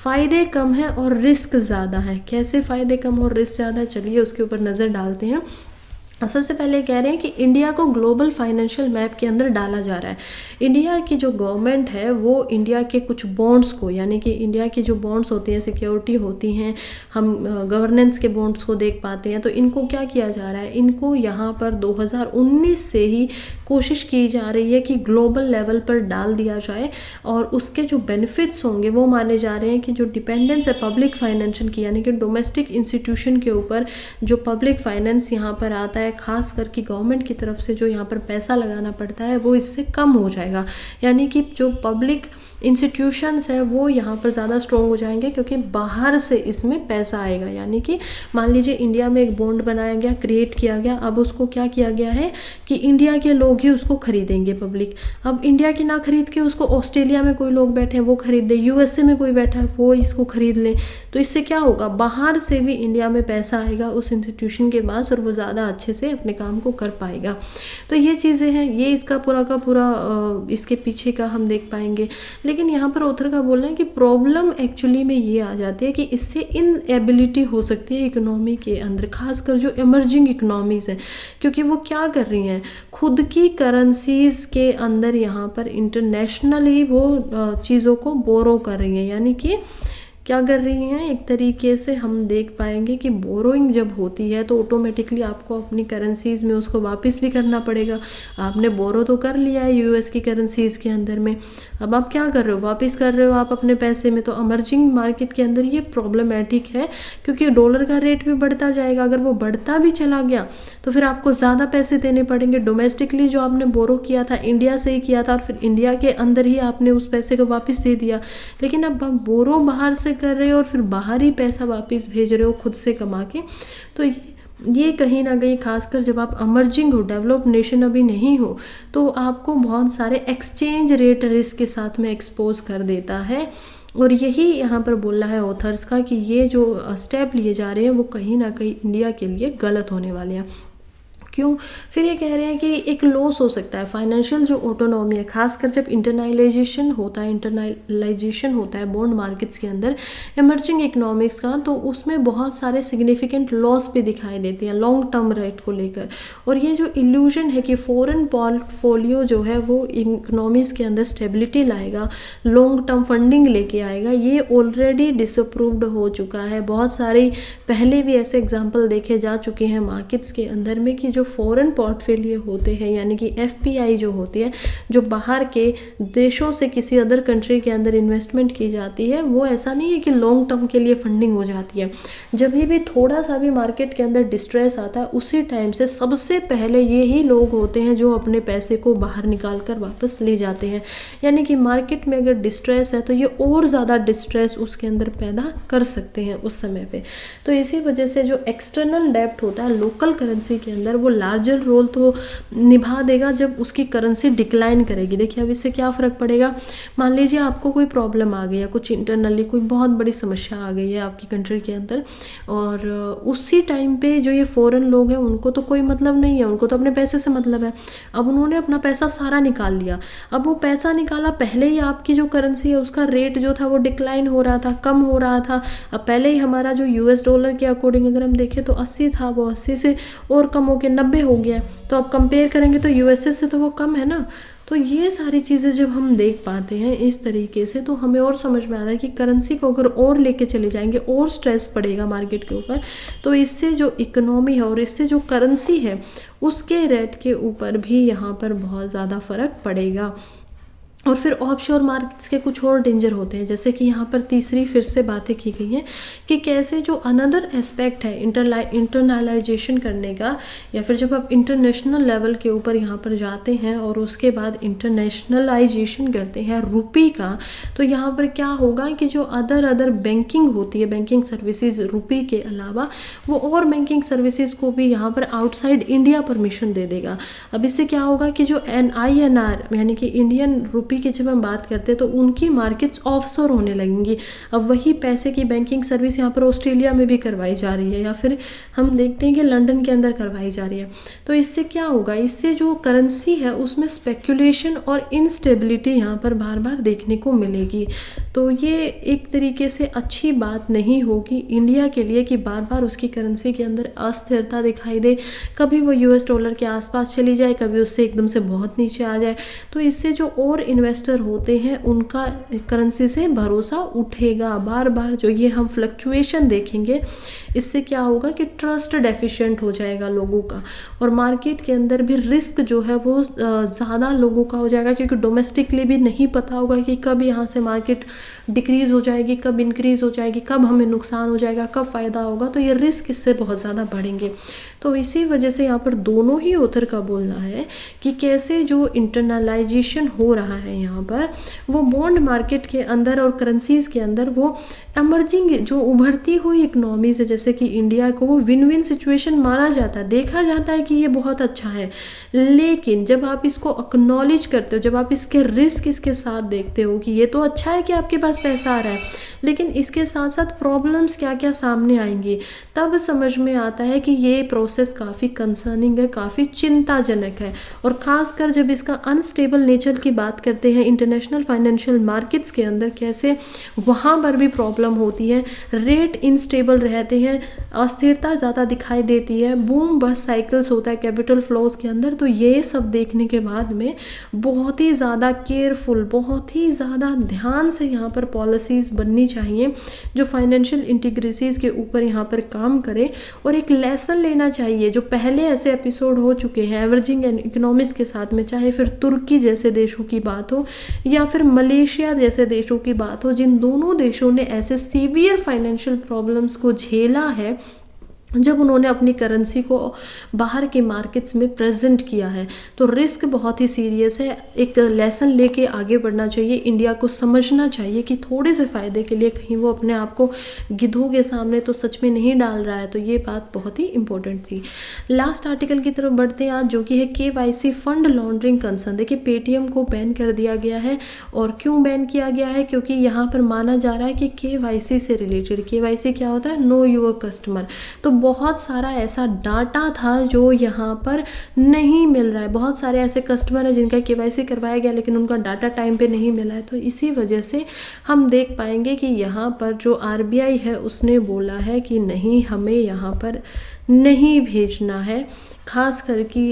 A: फ़ायदे कम है और रिस्क ज़्यादा है। कैसे फ़ायदे कम और रिस्क ज़्यादा, चलिए उसके ऊपर नज़र डालते हैं। सबसे पहले कह रहे हैं कि इंडिया को ग्लोबल फाइनेंशियल मैप के अंदर डाला जा रहा है। इंडिया की जो गवर्नमेंट है वो इंडिया के कुछ बॉन्ड्स को, यानी कि इंडिया की जो बॉन्ड्स होती हैं, सिक्योरिटी होती हैं, हम गवर्नेंस के बॉन्ड्स को देख पाते हैं, तो इनको क्या किया जा रहा है, इनको यहाँ पर 2019 से ही कोशिश की जा रही है कि ग्लोबल लेवल पर डाल दिया जाए, और उसके जो बेनिफिट्स होंगे वो माने जा रहे हैं कि जो डिपेंडेंस है पब्लिक फाइनेंशियल की, यानी कि डोमेस्टिक इंस्टीट्यूशन के ऊपर जो पब्लिक फाइनेंस यहाँ पर आता है, खास करके गवर्नमेंट की तरफ से जो यहाँ पर पैसा लगाना पड़ता है वो इससे कम हो जाएगा, यानी कि जो पब्लिक इंस्टीट्यूशंस है वो यहाँ पर ज़्यादा स्ट्रॉन्ग हो जाएंगे, क्योंकि बाहर से इसमें पैसा आएगा। यानी कि मान लीजिए इंडिया में एक बॉन्ड बनाया गया, क्रिएट किया गया, अब उसको क्या किया गया है कि इंडिया के लोग ही उसको खरीदेंगे पब्लिक। अब इंडिया की ना खरीद के उसको ऑस्ट्रेलिया में कोई लोग बैठे हैं वो खरीद दे, USA में कोई बैठा है वो इसको खरीद ले, तो इससे क्या होगा, बाहर से भी इंडिया में पैसा आएगा उस इंस्टीट्यूशन के पास, और वो ज़्यादा अच्छे से अपने काम को कर पाएगा। तो ये चीज़ें हैं, ये इसका पूरा का पूरा इसके पीछे का हम देख पाएंगे। लेकिन यहाँ पर ऑथर का बोलना है कि प्रॉब्लम एक्चुअली में ये आ जाती है कि इससे इनएबिलिटी हो सकती है इकोनॉमी के अंदर, खासकर जो इमर्जिंग इकोनॉमीज़ हैं, क्योंकि वो क्या कर रही हैं, खुद की करेंसीज़ के अंदर यहाँ पर इंटरनेशनली वो चीज़ों को बोरो कर रही हैं, यानी कि क्या कर रही हैं, एक तरीके से हम देख पाएंगे कि बोरोइंग जब होती है तो ऑटोमेटिकली आपको अपनी करेंसीज़ में उसको वापस भी करना पड़ेगा। आपने बोरो तो कर लिया है यूएस की करेंसीज़ के अंदर में, अब आप क्या कर रहे हो, वापस कर रहे हो आप अपने पैसे में। तो अमर्जिंग मार्केट के अंदर ये प्रॉब्लमेटिक है, क्योंकि डॉलर का रेट भी बढ़ता जाएगा। अगर वो बढ़ता भी चला गया तो फिर आपको ज़्यादा पैसे देने पड़ेंगे। डोमेस्टिकली जो आपने बोरो किया था, इंडिया से ही किया था, और फिर इंडिया के अंदर ही आपने उस पैसे को वापस दे दिया। लेकिन अब आप बोरो बाहर से कर रहे हो और फिर बाहर ही पैसा वापस भेज रहे हो खुद से कमा के। तो ये कहीं ना कहीं, खासकर जब आप अमर्जिंग हो, डेवलप्ड नेशन अभी नहीं हो, तो आपको बहुत सारे एक्सचेंज रेट रिस्क के साथ में एक्सपोज कर देता है। और यही यहाँ पर बोलना है ऑथर्स का कि ये जो स्टेप लिए जा रहे हैं वो कहीं ना कहीं इंडिया के लिए गलत होने वाले हैं। क्यों? फिर ये कह रहे हैं कि एक लॉस हो सकता है फाइनेंशियल जो ऑटोनॉमी है, खासकर जब इंटरनलाइजेशन होता है बॉन्ड मार्केट्स के अंदर इमर्जिंग इकोनॉमिक्स का, तो उसमें बहुत सारे सिग्निफिकेंट लॉस भी दिखाई देते हैं लॉन्ग टर्म रेट को लेकर। और ये जो इल्यूजन है कि फॉरेन पोर्टफोलियो जो है वो इकोनॉमीज़ के अंदर स्टेबिलिटी लाएगा, लॉन्ग टर्म फंडिंग लेके आएगा, ये ऑलरेडी डिसअप्रूव्ड हो चुका है। बहुत सारे पहले भी ऐसे एग्जाम्पल देखे जा चुके हैं मार्केट्स के अंदर में कि जो फॉरेन पोर्टफोलियो होते हैं, यानी कि एफपीआई जो होती है, जो बाहर के देशों से किसी अदर कंट्री के अंदर इन्वेस्टमेंट की जाती है, वो ऐसा नहीं है कि लॉन्ग टर्म के लिए फंडिंग हो जाती है। जब भी थोड़ा सा भी मार्केट के अंदर डिस्ट्रेस आता है, उसी टाइम से सबसे पहले यही लोग होते हैं जो अपने पैसे को बाहर निकाल कर वापस ले जाते हैं। यानी कि मार्केट में अगर डिस्ट्रेस है तो ये और ज़्यादा डिस्ट्रेस उसके अंदर पैदा कर सकते हैं उस समय पे। तो इसी वजह से जो एक्सटर्नल डेब्ट होता है लोकल करेंसी के अंदर, वो लार्जर रोल तो निभा देगा जब उसकी करेंसी डिक्लाइन करेगी। देखिए अब इससे क्या फ़र्क पड़ेगा, मान लीजिए आपको कोई प्रॉब्लम आ गई है, कुछ इंटरनली कोई बहुत बड़ी समस्या आ गई है आपकी कंट्री के अंदर, और उसी टाइम पे जो ये फॉरेन लोग हैं उनको तो कोई मतलब नहीं है, उनको तो अपने पैसे से मतलब है। अब उन्होंने अपना पैसा सारा निकाल लिया। अब वो पैसा निकाला, पहले ही आपकी जो करेंसी है उसका रेट जो था वो डिक्लाइन हो रहा था, कम हो रहा था। अब पहले ही हमारा जो यूएस डॉलर के अकॉर्डिंग अगर हम देखें तो 80 था, वो 80 से और कम हो के 90 हो गया। तो अब कंपेयर करेंगे तो यूएसए से तो वो कम है ना। तो ये सारी चीज़ें जब हम देख पाते हैं इस तरीके से, तो हमें और समझ में आता है कि करेंसी को अगर और लेके चले जाएंगे और स्ट्रेस पड़ेगा मार्केट के ऊपर, तो इससे जो इकोनॉमी है और इससे जो करेंसी है उसके रेट के ऊपर भी यहाँ पर बहुत ज़्यादा फ़र्क पड़ेगा। और फिर ऑफशोर मार्केट्स के कुछ और डेंजर होते हैं, जैसे कि यहाँ पर तीसरी फिर से बातें की गई हैं कि कैसे जो अनदर एस्पेक्ट है इंटरनलाइजेशन करने का, या फिर जब आप इंटरनेशनल लेवल के ऊपर यहाँ पर जाते हैं और उसके बाद इंटरनेशनलाइजेशन करते हैं रुपी का, तो यहाँ पर क्या होगा कि जो अदर बैंकिंग होती है, बैंकिंग सर्विसेज रुपी के अलावा, वो और बैंकिंग सर्विसेज को भी यहाँ पर आउटसाइड इंडिया परमिशन दे देगा। अब इससे क्या होगा कि जो INR यानी कि इंडियन रुपी की जब हम बात करते हैं तो उनकी मार्केट्स ऑफशोर होने लगेंगी। अब वही पैसे की बैंकिंग सर्विस यहाँ पर ऑस्ट्रेलिया में भी करवाई जा रही है, या फिर हम देखते हैं कि लंदन के अंदर करवाई जा रही है। तो इससे क्या होगा, इससे जो करेंसी है उसमें स्पेकुलेशन और इनस्टेबिलिटी यहाँ पर बार बार देखने को मिलेगी। तो ये एक तरीके से अच्छी बात नहीं होगी इंडिया के लिए कि बार बार उसकी करेंसी के अंदर अस्थिरता दिखाई दे, कभी वो यूएस डॉलर के आसपास चली जाए, कभी उससे एकदम से बहुत नीचे आ जाए। तो इससे जो और इन्वेस्टर होते हैं उनका करेंसी से भरोसा उठेगा। बार बार जो ये हम फ्लक्चुएशन देखेंगे, इससे क्या होगा कि ट्रस्ट डेफिशिएंट हो जाएगा लोगों का, और मार्केट के अंदर भी रिस्क जो है वो ज़्यादा लोगों का हो जाएगा, क्योंकि डोमेस्टिकली भी नहीं पता होगा कि कब यहाँ से मार्केट डिक्रीज़ हो जाएगी, कब इंक्रीज़ हो जाएगी, कब हमें नुकसान हो जाएगा, कब फ़ायदा होगा। तो ये रिस्क इससे बहुत ज़्यादा बढ़ेंगे। तो इसी वजह से यहाँ पर दोनों ही ऑथर का बोलना है कि कैसे जो इंटरनलाइजेशन हो रहा है यहाँ पर, वो बॉन्ड मार्केट के अंदर और करेंसीज के अंदर वो एमर्जिंग जो उभरती हुई इकनॉमीज है, जैसे कि इंडिया को वो विन विन सिचुएशन माना जाता है, देखा जाता है कि ये बहुत अच्छा है। लेकिन जब आप इसको एक्नॉलेज करते हो, जब आप इसके रिस्क इसके साथ देखते हो कि ये तो अच्छा है कि आपके पास पैसा आ रहा है, लेकिन इसके साथ साथ प्रॉब्लम्स क्या क्या सामने आएंगी, तब समझ में आता है कि ये प्रोसेस प्रोसेस काफ़ी कंसर्निंग है, काफ़ी चिंताजनक है। और ख़ासकर जब इसका अनस्टेबल नेचर की बात करते हैं इंटरनेशनल फाइनेंशियल मार्केट्स के अंदर, कैसे वहाँ पर भी प्रॉब्लम होती है, रेट इनस्टेबल रहते हैं, अस्थिरता ज़्यादा दिखाई देती है, बूम बस साइकिल्स होता है कैपिटल फ्लोज के अंदर। तो ये सब देखने के बाद में बहुत ही ज़्यादा केयरफुल, बहुत ही ज़्यादा ध्यान से यहाँ पर पॉलिसीज़ बननी चाहिए जो फाइनेंशियल इंटीग्रिटीज़ के ऊपर यहाँ पर काम करे। और एक लेसन लेना चाहिए, जो पहले ऐसे एपिसोड हो चुके हैं एवरेजिंग एंड इकोनॉमिक्स के साथ में, चाहे फिर तुर्की जैसे देशों की बात हो या फिर मलेशिया जैसे देशों की बात हो, जिन दोनों देशों ने ऐसे सीवियर फाइनेंशियल प्रॉब्लम्स को झेला है जब उन्होंने अपनी करेंसी को बाहर के मार्केट्स में प्रेजेंट किया है। तो रिस्क बहुत ही सीरियस है, एक लेसन लेके आगे बढ़ना चाहिए। इंडिया को समझना चाहिए कि थोड़े से फ़ायदे के लिए कहीं वो अपने आप को गिद्धों के सामने तो सच में नहीं डाल रहा है। तो ये बात बहुत ही इंपॉर्टेंट थी। लास्ट आर्टिकल की तरफ बढ़ते हैं आज, जो कि है KYC फंड लॉन्ड्रिंग कंसर्न। देखिए पेटीएम को बैन कर दिया गया है, और क्यों बैन किया गया है, क्योंकि यहाँ पर माना जा रहा है कि KYC से रिलेटेड, KYC क्या होता है, नो योर कस्टमर। तो बहुत सारा ऐसा डाटा था जो यहाँ पर नहीं मिल रहा है। बहुत सारे ऐसे कस्टमर हैं जिनका KYC करवाया गया लेकिन उनका डाटा टाइम पे नहीं मिला है। तो इसी वजह से हम देख पाएंगे कि यहाँ पर जो RBI है उसने बोला है कि नहीं, हमें यहाँ पर नहीं भेजना है, खास कर कि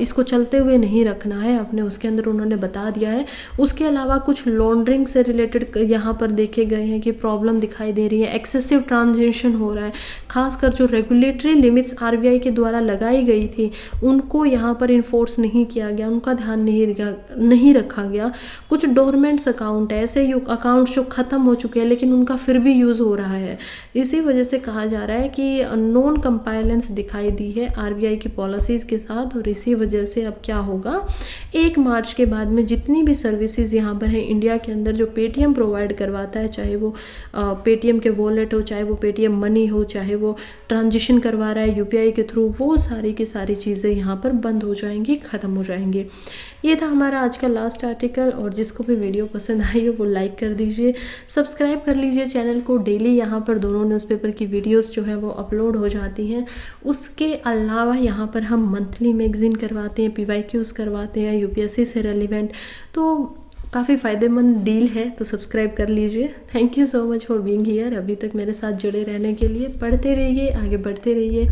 A: इसको चलते हुए नहीं रखना है अपने, उसके अंदर उन्होंने बता दिया है। उसके अलावा कुछ लॉन्ड्रिंग से रिलेटेड यहाँ पर देखे गए हैं कि प्रॉब्लम दिखाई दे रही है, एक्सेसिव ट्रांजेक्शन हो रहा है। खासकर जो रेगुलेटरी लिमिट्स RBI के द्वारा लगाई गई थी उनको यहाँ पर इन्फोर्स नहीं किया गया, उनका ध्यान नहीं रखा गया। कुछ डोरमेंट्स अकाउंट है, ऐसे अकाउंट जो ख़त्म हो चुके हैं लेकिन उनका फिर भी यूज़ हो रहा है। इसी वजह से कहा जा रहा है कि नॉन कंप्लायंस दिखाई दी है RBI की पॉलिसीज़ के साथ। और इसी वजह से अब क्या होगा, 1 मार्च के बाद में जितनी भी सर्विसेज यहाँ पर है इंडिया के अंदर जो पेटीएम प्रोवाइड करवाता है, चाहे वो पेटीएम के वॉलेट हो, चाहे वो पेटीएम मनी हो, चाहे वो ट्रांजिशन करवा रहा है UPI के थ्रू, वो सारी की सारी चीज़ें यहाँ पर बंद हो जाएंगी, ख़त्म हो जाएंगी। ये था हमारा आज का लास्ट आर्टिकल। और जिसको भी वीडियो पसंद आई हो वो लाइक कर दीजिए, सब्सक्राइब कर लीजिए चैनल को। डेली यहाँ पर दोनों न्यूज़पेपर की वीडियोस जो है वो अपलोड हो जाती हैं। उसके अलावा यहाँ पर हम मंथली मैगज़ीन करवाते हैं, PYQs करवाते हैं UPSC से रेलिवेंट, तो काफ़ी फ़ायदेमंद डील है, तो सब्सक्राइब कर लीजिए। Thank you so much for being here. अभी तक मेरे साथ जुड़े रहने के लिए। पढ़ते रहिए, आगे बढ़ते रहिए।